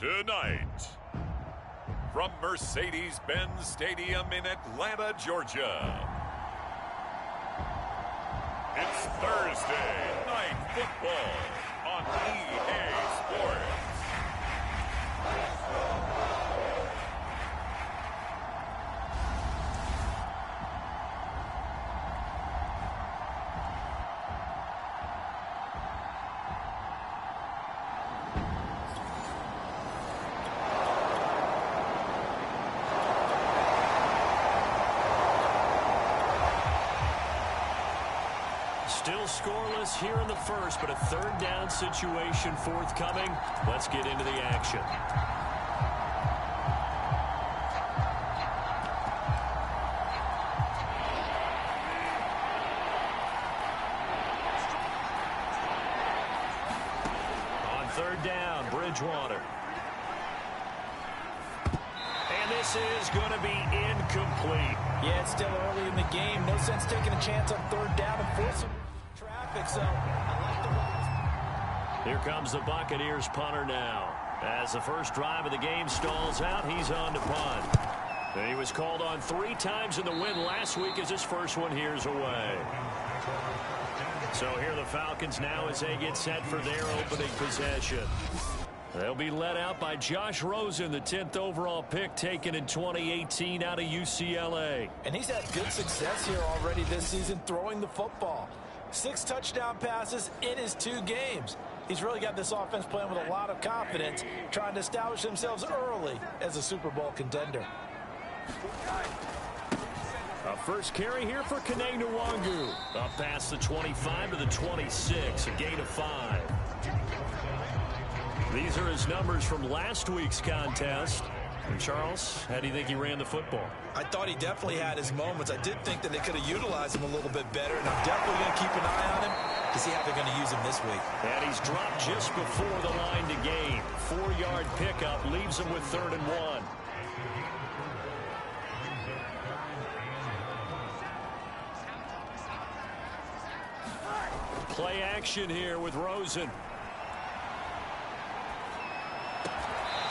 Tonight, from Mercedes-Benz Stadium in Atlanta, Georgia, it's Thursday Night Football on EA Sports. Still scoreless here in the first, but a third down situation forthcoming. Let's get into the action. On third down, Bridgewater. And this is going to be incomplete. Yeah, it's still early in the game. No sense taking a chance on third down and forcing traffic, so I like the way. Here comes the Buccaneers punter now. As the first drive of the game stalls out, he's on to punt. And he was called on 3 times in the win last week as his first one here's away. So here the Falcons now as they get set for their opening possession. They'll be led out by Josh Rosen, the 10th overall pick taken in 2018 out of UCLA. And he's had good success here already this season throwing the football. 6 touchdown passes in his 2 games. He's really got this offense playing with a lot of confidence, trying to establish themselves early as a Super Bowl contender. A first carry here for Kene Nwangu. Up past the 25 to the 26, a gain of 5. These are his numbers from last week's contest. And Charles, how do you think he ran the football? I thought he definitely had his moments. I did think that they could have utilized him a little bit better, and I'm definitely going to keep an eye on him to see how they're going to use him this week. And he's dropped just before the line to gain. 4-yard pickup leaves him with 3rd and 1. Play action here with Rosen.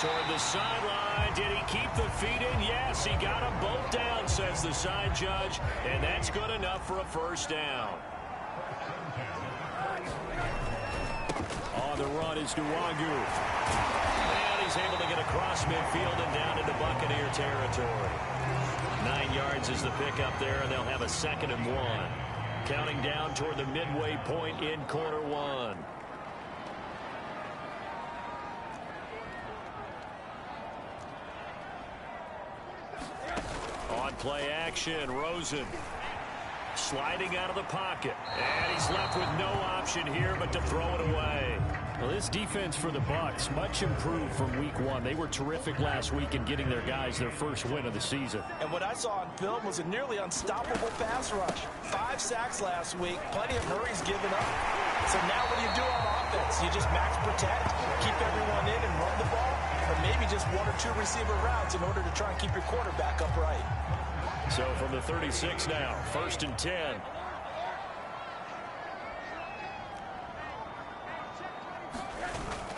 Toward the sideline. Did he keep the feet in? Yes, he got them both down, says the side judge. And that's good enough for a first down. On the run is Nwangu. And he's able to get across midfield and down into Buccaneer territory. 9 yards is the pickup there, and they'll have a 2nd and 1. Counting down toward the midway point in quarter 1. On play action, Rosen sliding out of the pocket. And he's left with no option here but to throw it away. Well, this defense for the Bucs, much improved from week 1. They were terrific last week in getting their guys their first win of the season. And what I saw on film was a nearly unstoppable pass rush. 5 sacks last week, plenty of hurries given up. So now what do you do on offense? You just max protect, keep everyone in and run the ball, or maybe just 1 or 2 receiver routes in order to try and keep your quarterback upright. So from the 36 now, 1st and 10.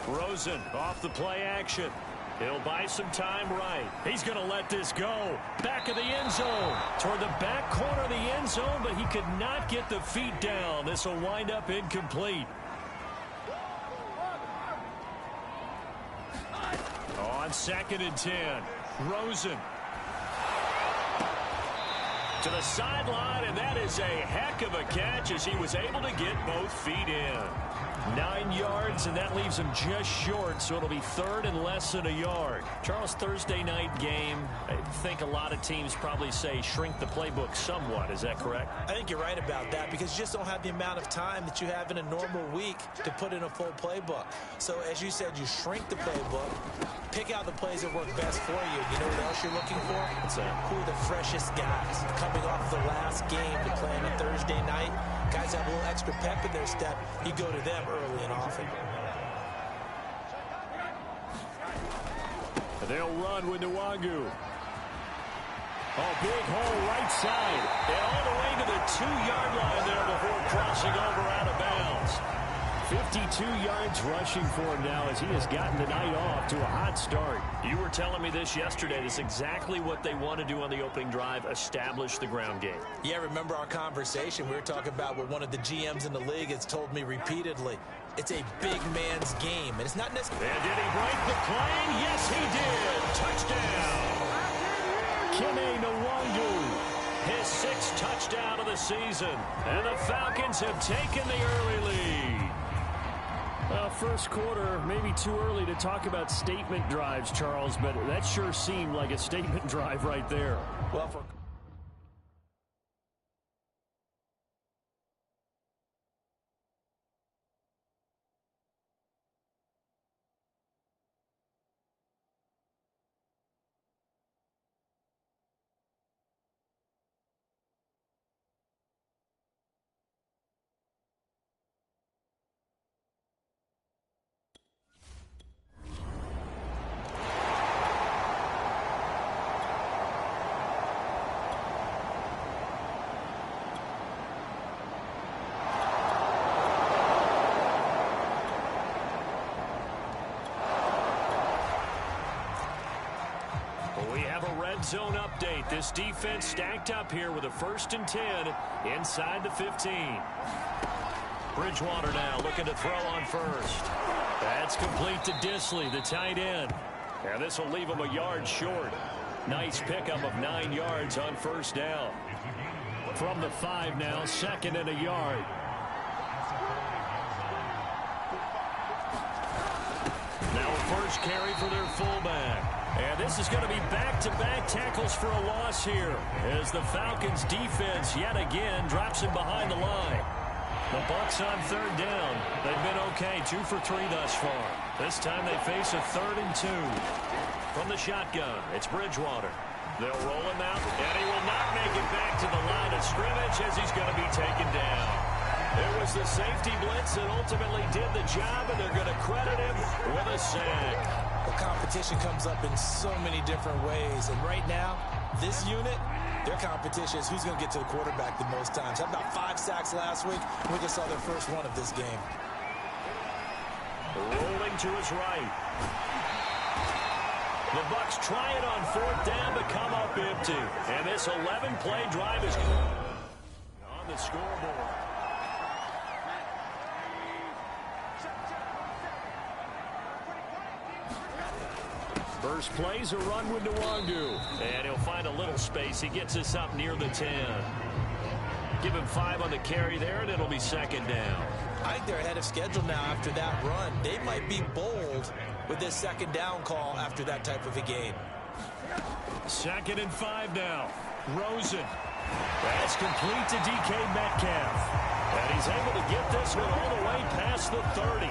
Rosen off the play action. He'll buy some time right. He's going to let this go. Back of the end zone. Toward the back corner of the end zone, but he could not get the feet down. This will wind up incomplete. On 2nd and 10. Rosen. To the sideline, and that is a heck of a catch as he was able to get both feet in. 9 yards, and that leaves him just short, so it'll be 3rd and less than a yard. Charles, Thursday night game, I think a lot of teams probably say shrink the playbook somewhat. Is that correct? I think you're right about that because you just don't have the amount of time that you have in a normal week to put in a full playbook. So as you said, you shrink the playbook, pick out the plays that work best for you. You know what else you're looking for? Who are the freshest guys coming off the last game to play on a Thursday night? Guys have a little extra pep in their step. You go to them early and often. They'll run with Nwangu. Oh, big hole right side. And all the way to the 2-yard line there before crossing over out of bounds. 52 yards rushing for him now as he has gotten the night off to a hot start. You were telling me this yesterday. This is exactly what they want to do on the opening drive, establish the ground game. Yeah, remember our conversation? We were talking about what one of the GMs in the league has told me repeatedly. It's a big man's game, and it's not necessarily... And did he break the plane? Yes, he did. Touchdown. Kene Nwangu. His 6th touchdown of the season. And the Falcons have taken the early lead. First quarter, maybe too early to talk about statement drives, Charles, but that sure seemed like a statement drive right there. Well, for... Zone update. This defense stacked up here with a 1st and 10 inside the 15. Bridgewater now looking to throw on first. That's complete to Disley, the tight end. And this will leave him a yard short. Nice pickup of 9 yards on 1st down. From the 5 now, 2nd and a yard. Now a first carry for their fullback. And this is going to be back-to-back tackles for a loss here as the Falcons defense yet again drops him behind the line. The Bucs on 3rd down. They've been okay, 2 for 3 thus far. This time they face a 3rd and 2. From the shotgun, it's Bridgewater. They'll roll him out, and he will not make it back to the line of scrimmage as he's going to be taken down. It was the safety blitz that ultimately did the job, and they're going to credit him with a sack. The competition comes up in so many different ways. And right now, this unit, their competition is who's going to get to the quarterback the most times. Had about 5 sacks last week. We just saw their first one of this game. Rolling to his right. The Bucs try it on 4th down to come up empty. And this 11-play drive is on the scoreboard. First play's a run with Nwangu. And he'll find a little space. He gets us up near the 10. Give him 5 on the carry there, and it'll be 2nd down. I think they're ahead of schedule now after that run. They might be bold with this 2nd down call after that type of a game. 2nd and 5 now. Rosen. That's complete to DK Metcalf. And he's able to get this one all the way past the 30.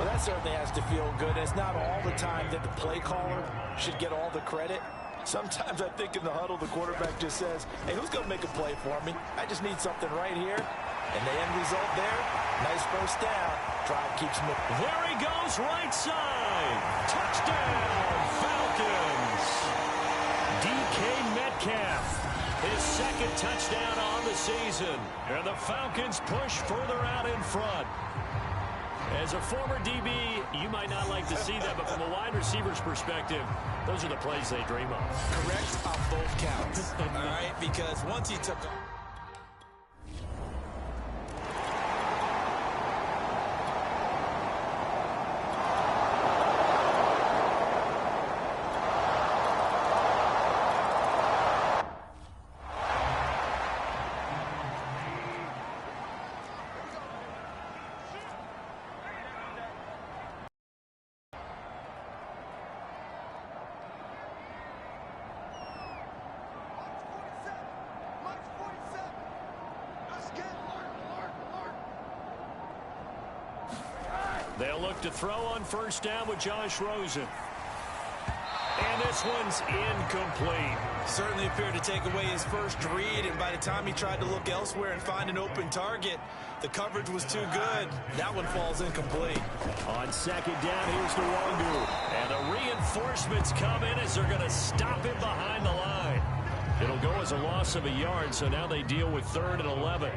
Well, that certainly has to feel good. It's not all the time that the play caller should get all the credit. Sometimes I think in the huddle, the quarterback just says, hey, who's going to make a play for me? I just need something right here. And the end result there, nice 1st down. Drive keeps moving. There he goes, right side. Touchdown, Falcons. DK Metcalf, his 2nd touchdown on the season. And the Falcons push further out in front. As a former DB, you might not like to see that, but from a wide receiver's perspective, those are the plays they dream of. Correct on both counts. All right, because once he took... They'll look to throw on 1st down with Josh Rosen. And this one's incomplete. Certainly appeared to take away his first read, and by the time he tried to look elsewhere and find an open target, the coverage was too good. That one falls incomplete. On 2nd down, here's Nwangu. And the reinforcements come in as they're going to stop him behind the line. It'll go as a loss of a yard, so now they deal with 3rd and 11.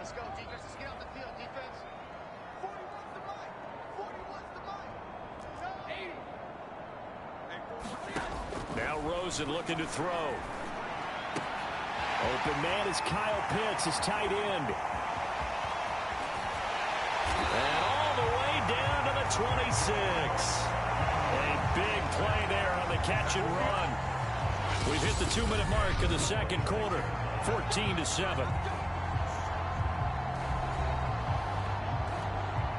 Let's go, defense. Let's get off the field, defense. 41's the mic. 41's the mic. Now Rosen looking to throw. Open man is Kyle Pitts, his tight end. And all the way down to the 26. A big play there on the catch and run. We've hit the 2-minute mark of the second quarter. 14-7.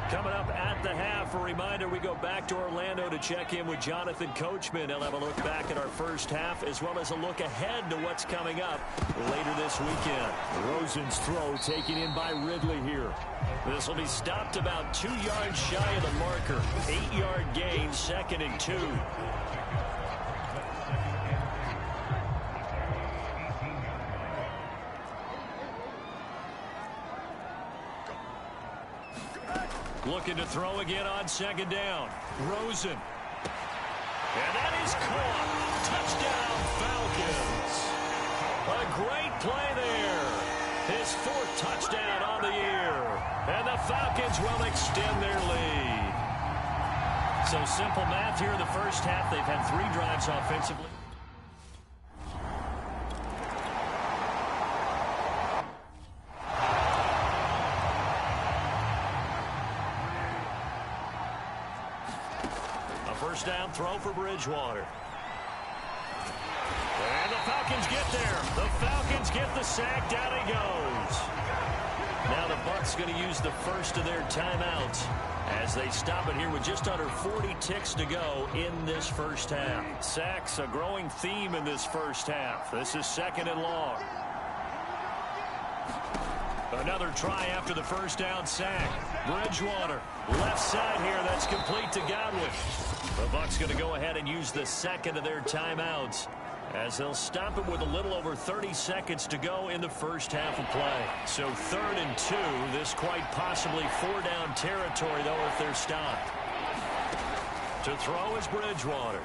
Coming up at the half, a reminder, we go back to Orlando to check in with Jonathan Coachman. He'll have a look back at our first half as well as a look ahead to what's coming up later this weekend. Rosen's throw taken in by Ridley here. This will be stopped about 2 yards shy of the marker. 8-yard gain, 2nd and 2. Looking to throw again on 2nd down. Rosen. And that is caught. Touchdown, Falcons. A great play there. His 4th touchdown on the year. And the Falcons will extend their lead. So simple math here in the first half. They've had 3 drives offensively. First down throw for Bridgewater. And the Falcons get there. The Falcons get the sack. Down he goes. Now the Bucs going to use the first of their timeouts as they stop it here with just under 40 ticks to go in this first half. Sacks, a growing theme in this first half. This is 2nd and long. Another try after the first down sack. Bridgewater, left side here. That's complete to Godwin. The Bucs going to go ahead and use the 2nd of their timeouts as they'll stop it with a little over 30 seconds to go in the first half of play. So 3rd and 2. This quite possibly 4-down territory, though, if they're stopped. To throw is Bridgewater.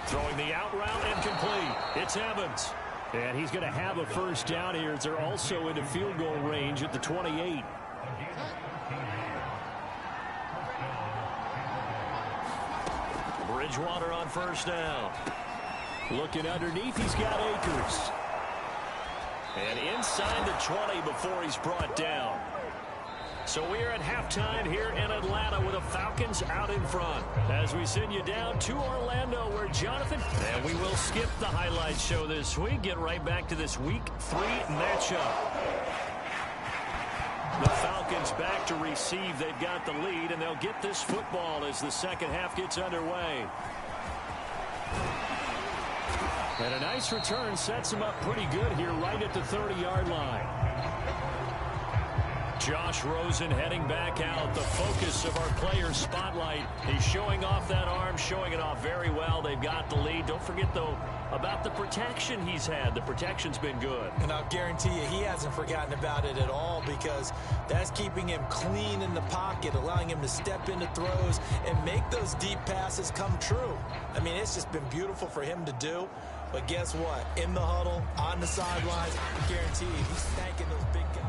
Throwing the out route and complete. It's Evans. And he's going to have a first down here as they're also into field goal range at the 28. Bridgewater on first down. Looking underneath, he's got Akers. And inside the 20 before he's brought down. So we're at halftime here in Atlanta with the Falcons out in front. As we send you down to Orlando where Jonathan, and we will skip the highlight show this week. Get right back to this Week 3 matchup. The Falcons back to receive. They've got the lead, and they'll get this football as the second half gets underway. And a nice return sets him up pretty good here right at the 30-yard line. Josh Rosen heading back out, the focus of our player spotlight. He's showing off that arm, showing it off very well. They've got the lead. Don't forget, though, about the protection he's had. The protection's been good. And I'll guarantee you he hasn't forgotten about it at all because that's keeping him clean in the pocket, allowing him to step into throws and make those deep passes come true. I mean, it's just been beautiful for him to do. But guess what? In the huddle, on the sidelines, I guarantee you he's thanking those big guys.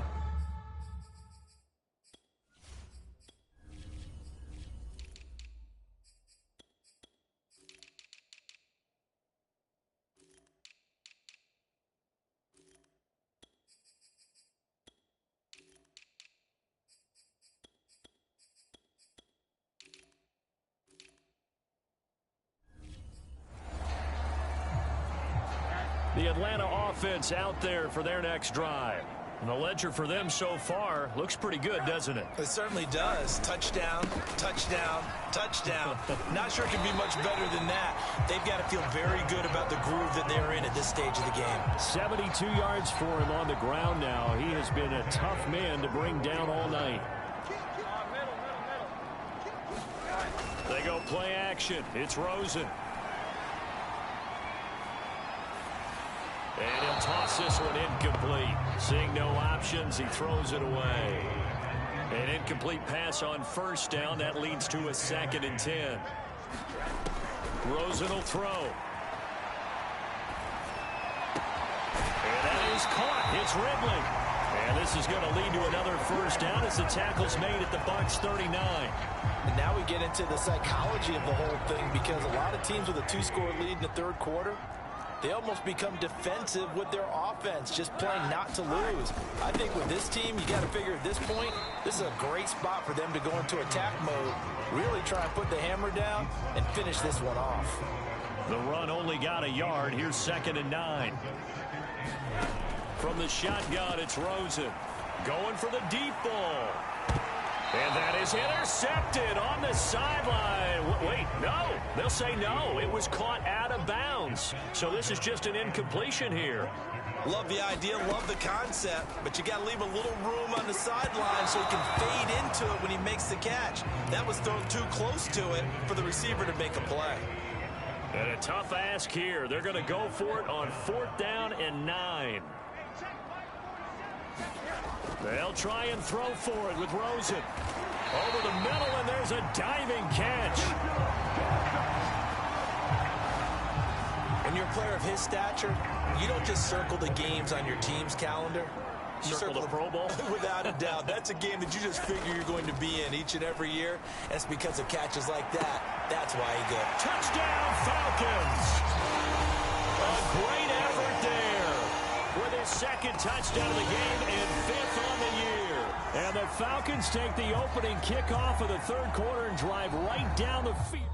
The Atlanta offense out there for their next drive. And the ledger for them so far looks pretty good, doesn't it? It certainly does. Touchdown, touchdown, touchdown. Not sure it can be much better than that. They've got to feel very good about the groove that they're in at this stage of the game. 72 yards for him on the ground now. He has been a tough man to bring down all night. They go play action. It's Rosen. And he'll toss this one incomplete. Seeing no options, he throws it away. An incomplete pass on first down. That leads to a 2nd and 10. Rosen will throw. And that is caught. It's Ridley. And this is going to lead to another first down as the tackle's made at the Bucs 39. And now we get into the psychology of the whole thing, because a lot of teams with a 2-score lead in the third quarter, they almost become defensive with their offense, just playing not to lose. I think with this team, you got to figure at this point, this is a great spot for them to go into attack mode, really try and put the hammer down and finish this one off. The run only got a yard. Here's 2nd and 9. From the shotgun, it's Rosen going for the deep ball. And that is intercepted on the sideline. Wait, no. They'll say no. It was caught out of bounds. So this is just an incompletion here. Love the idea, love the concept, but you got to leave a little room on the sideline so he can fade into it when he makes the catch. That was thrown too close to it for the receiver to make a play. And a tough ask here. They're going to go for it on 4th down and 9. They'll try and throw for it with Rosen. Over the middle, and there's a diving catch. When you're a player of his stature, you don't just circle the games on your team's calendar. You circle the Pro Bowl? Without a doubt. That's a game that you just figure you're going to be in each and every year. And it's because of catches like that. That's why he goes. Touchdown, Falcons! A great effort there with his 2nd touchdown of the game and 5th on the year. And the Falcons take the opening kickoff of the third quarter and drive right down the field.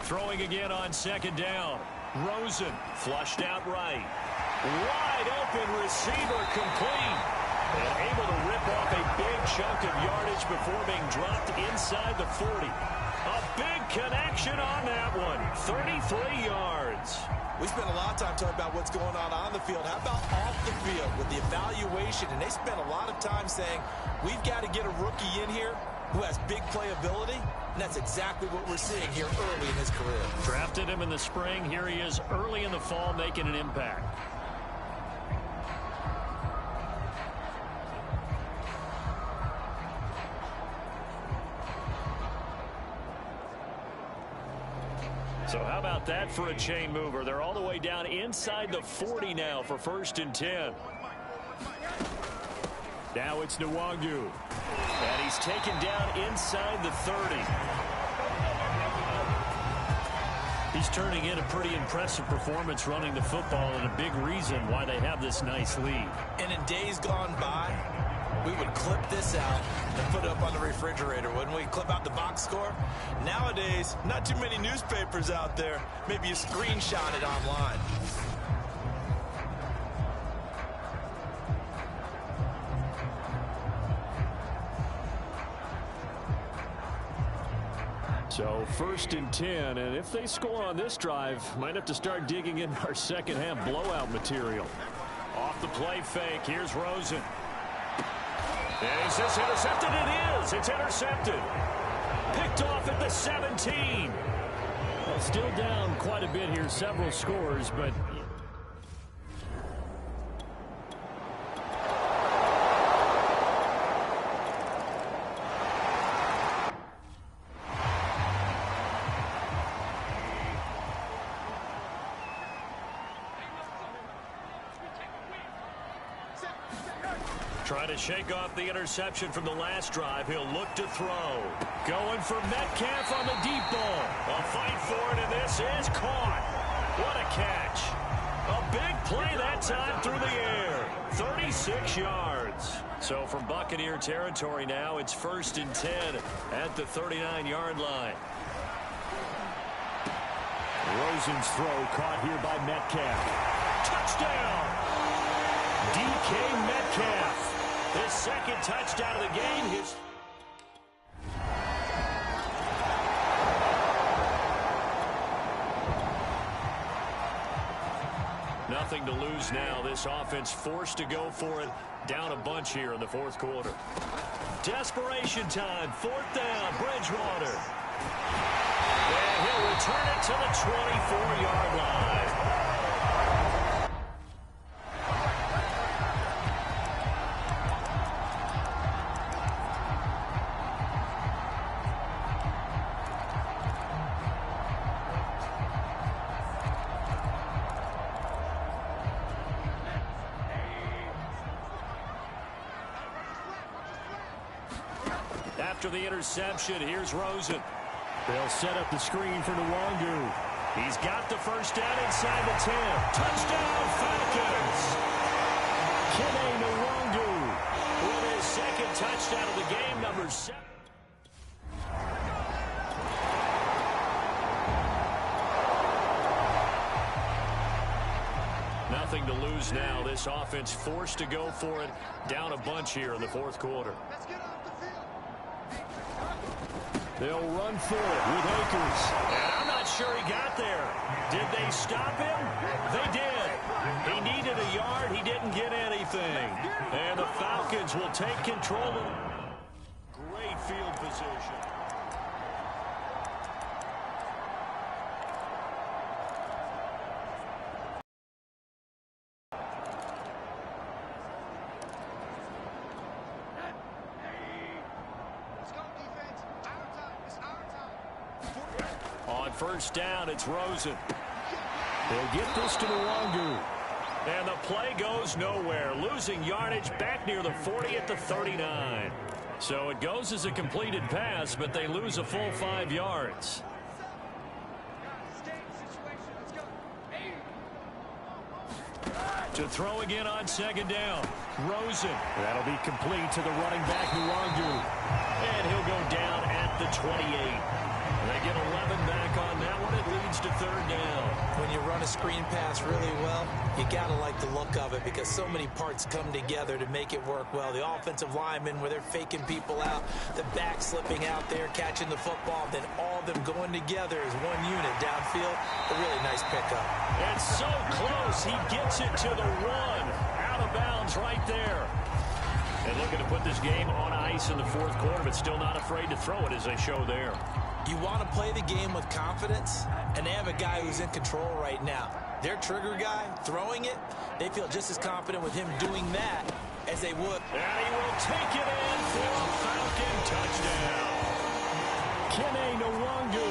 Throwing again on 2nd down. Rosen flushed out right. Wide open receiver complete. And able to rip off a big chunk of yardage before being dropped inside the 40. A big connection on that one. 33 yards. We spent a lot of time talking about what's going on the field. How about off the field with the evaluation? And they spent a lot of time saying, we've got to get a rookie in here who has big playability. And that's exactly what we're seeing here early in his career. Drafted him in the spring. Here he is early in the fall making an impact. So how about that for a chain mover? They're all the way down inside the 40 now for 1st and 10. Now it's Nwangu. And he's taken down inside the 30. He's turning in a pretty impressive performance running the football, and a big reason why they have this nice lead. And in days gone by, we would clip this out and put it up on the refrigerator, wouldn't we? Clip out the box score. Nowadays, not too many newspapers out there. Maybe you screenshot it online. So 1st and 10, and if they score on this drive, might have to start digging in our second half blowout material. Off the play fake, here's Rosen. Is this intercepted? It is. It's intercepted. Picked off at the 17. Well, still down quite a bit here, several scores, but trying to shake off the interception from the last drive. He'll look to throw. Going for Metcalf on the deep ball. A fight for it, and this is caught. What a catch. A big play that time through the air. 36 yards. So from Buccaneer territory now, it's 1st and 10 at the 39-yard line. Rosen's throw caught here by Metcalf. Touchdown! DK Metcalf. His 2nd touchdown of the game. Nothing to lose now. This offense forced to go for it. Down a bunch here in the 4th quarter. Desperation time. 4th down. Bridgewater. And he'll return it to the 24-yard line. After the interception, here's Rosen. They'll set up the screen for Nwangu. He's got the first down inside the 10. Touchdown, Falcons! Kene Nwangu with his second touchdown of the game, number 7. Nothing to lose now. This offense forced to go for it. Down a bunch here in the 4th quarter. They'll run for it with Akers. And I'm not sure he got there. Did they stop him? They did. He needed a yard. He didn't get anything. And the Falcons will take control of great field position. On 1st down, it's Rosen. They'll get this to Nwangu. And the play goes nowhere. Losing yardage back near the 40 at the 39. So it goes as a completed pass, but they lose a full 5 yards. To throw again on 2nd down. Rosen. That'll be complete to the running back, Nwangu. And he'll go down at the 28. They get 11 back on that one. It leads to 3rd down. When you run a screen pass really well, you got to like the look of it because so many parts come together to make it work well. The offensive linemen where they're faking people out, the back slipping out there, catching the football, then all of them going together as one unit downfield. A really nice pickup. And so close. He gets it to the 1. Out of bounds right there. And looking to put this game on ice in the 4th quarter, but still not afraid to throw it as they show there. You want to play the game with confidence, and they have a guy who's in control right now. Their trigger guy, throwing it, they feel just as confident with him doing that as they would. And he will take it in for a Falcon touchdown. Kene Nwangu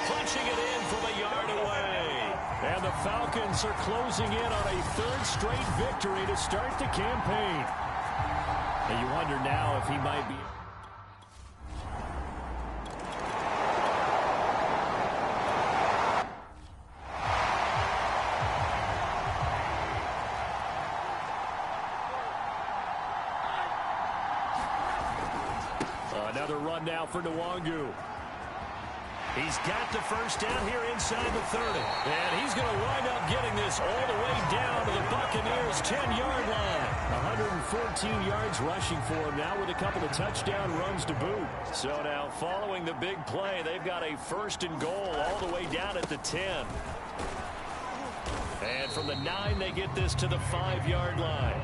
punching it in from a yard away. And the Falcons are closing in on a 3rd straight victory to start the campaign. And you wonder now if he might be... Another run now for Nwangu. He's got the first down here inside the 30. And he's going to wind up getting this all the way down to the Buccaneers' 10-yard line. 114 yards rushing for him now with a couple of touchdown runs to boot. So now following the big play, they've got a 1st and goal all the way down at the 10. And from the 9, they get this to the 5-yard line.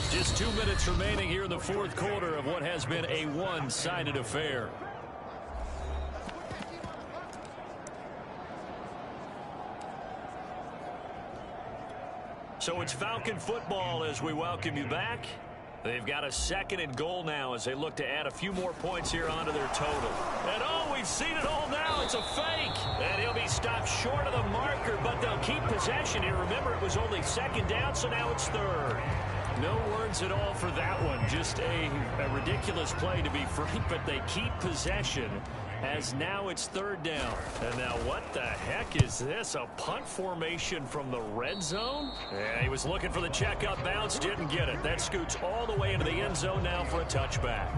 Just 2 minutes remaining here in the 4th quarter of what has been a one-sided affair. So it's Falcon football as we welcome you back. They've got a 2nd and goal now as they look to add a few more points here onto their total. And oh, we've seen it all now. It's a fake. And he'll be stopped short of the marker, but they'll keep possession here. Remember, it was only 2nd down, so now it's 3rd. No words at all for that one. Just a ridiculous play, to be frank, but they keep possession as now it's 3rd down. And now what the heck is this? A punt formation from the red zone? Yeah, he was looking for the check-up bounce, didn't get it. That scoots all the way into the end zone now for a touchback.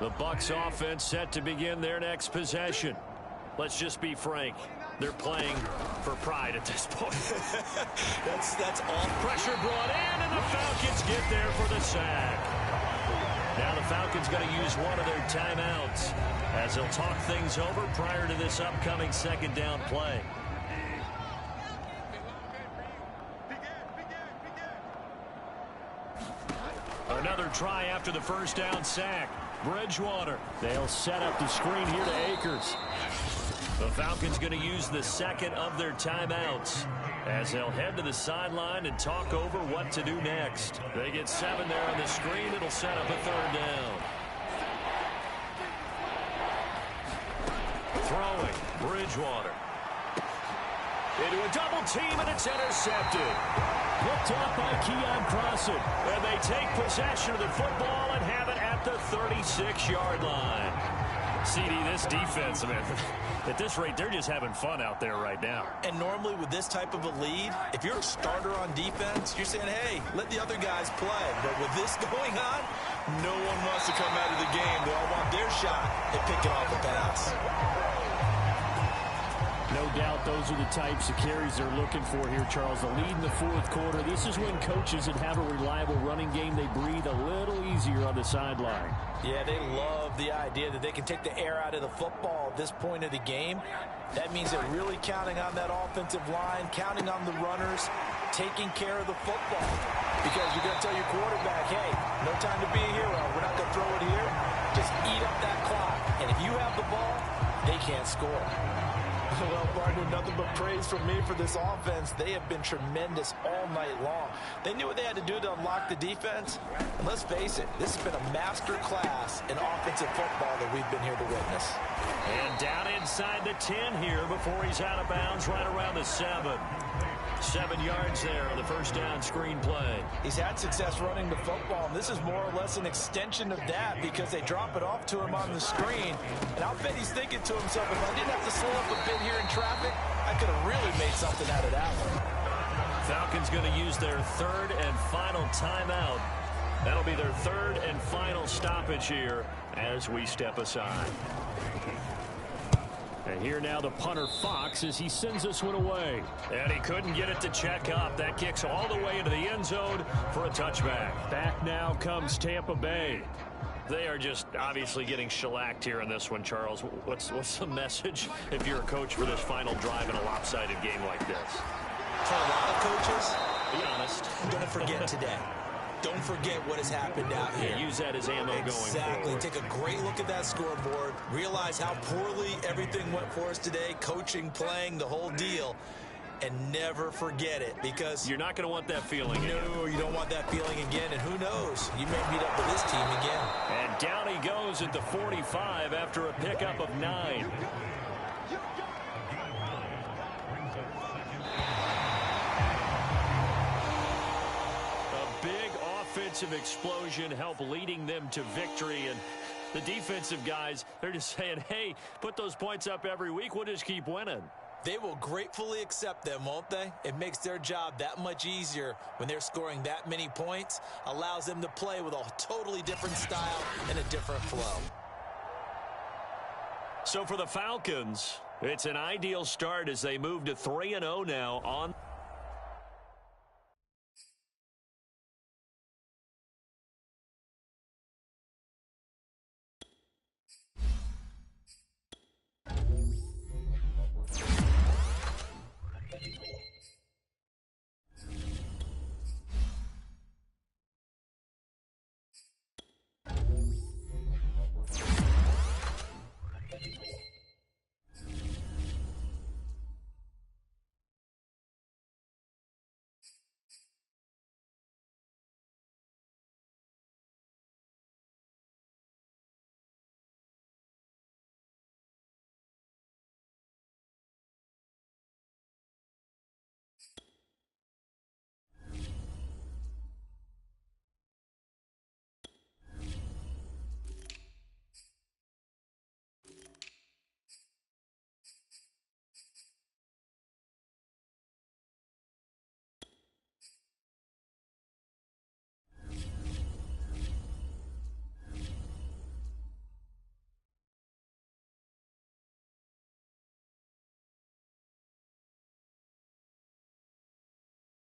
The Bucs offense set to begin their next possession. Let's just be frank. They're playing for pride at this point. that's all. Pressure brought in, and the Falcons get there for the sack. Now the Falcons going to use one of their timeouts as they'll talk things over prior to this upcoming 2nd down play. try after the first down sack. Bridgewater. They'll set up the screen here to Akers. The Falcons going to use the second of their timeouts as they'll head to the sideline and talk over what to do next. They get 7 there on the screen. It'll set up a third down. Throwing, Bridgewater. Into a double team, and it's intercepted. Picked off by Keon Crossan. And they take possession of the football and have it at the 36-yard line. CD, this defense, man, at this rate, they're just having fun out there right now. And normally with this type of a lead, if you're a starter on defense, you're saying, hey, let the other guys play. But with this going on, no one wants to come out of the game. They all want their shot at picking off the pass. No doubt those are the types of carries they're looking for here, Charles. The lead in the fourth quarter. This is when coaches that have a reliable running game, they breathe a little easier on the sideline. Yeah, they love the idea that they can take the air out of the football at this point of the game. That means they're really counting on that offensive line, counting on the runners, taking care of the football. Because you're going to tell your quarterback, hey, no time to be a hero. We're not going to throw it here. Just eat up that clock. And if you have the ball, they can't score. Well, partner, nothing but praise from me for this offense. They have been tremendous all night long. They knew what they had to do to unlock the defense. And let's face it, this has been a master class in offensive football that we've been here to witness. And down inside the 10 here before he's out of bounds, right around the 7. 7 yards there on the first down screen play. He's had success running the football, and this is more or less an extension of that because they drop it off to him on the screen. And I'll bet he's thinking to himself, if I didn't have to slow up a bit here in traffic, I could have really made something out of that one. Falcons going to use their third and final timeout. That'll be their third and final stoppage here as we step aside. And here now the punter Fox as he sends this one away. And he couldn't get it to check up. That kicks all the way into the end zone for a touchback. Back now comes Tampa Bay. They are just obviously getting shellacked here in this one, Charles. What's the message if you're a coach for this final drive in a lopsided game like this? For a lot of coaches, be honest, don't forget today. Don't forget what has happened out here. Yeah, use that as ammo going forward. Exactly. Take a great look at that scoreboard. Realize how poorly everything went for us today. Coaching, playing, the whole deal. And never forget it because you're not going to want that feeling again. No, you don't want that feeling again. And who knows? You may meet up with this team again. And down he goes at the 45 after a pickup of 9. Offensive explosion help leading them to victory, and the defensive guys, they're just saying, hey, put those points up every week, we'll just keep winning. They will gratefully accept them, won't they? It makes their job that much easier when they're scoring that many points, allows them to play with a totally different style and a different flow. So for the Falcons, it's an ideal start as they move to 3-0 now on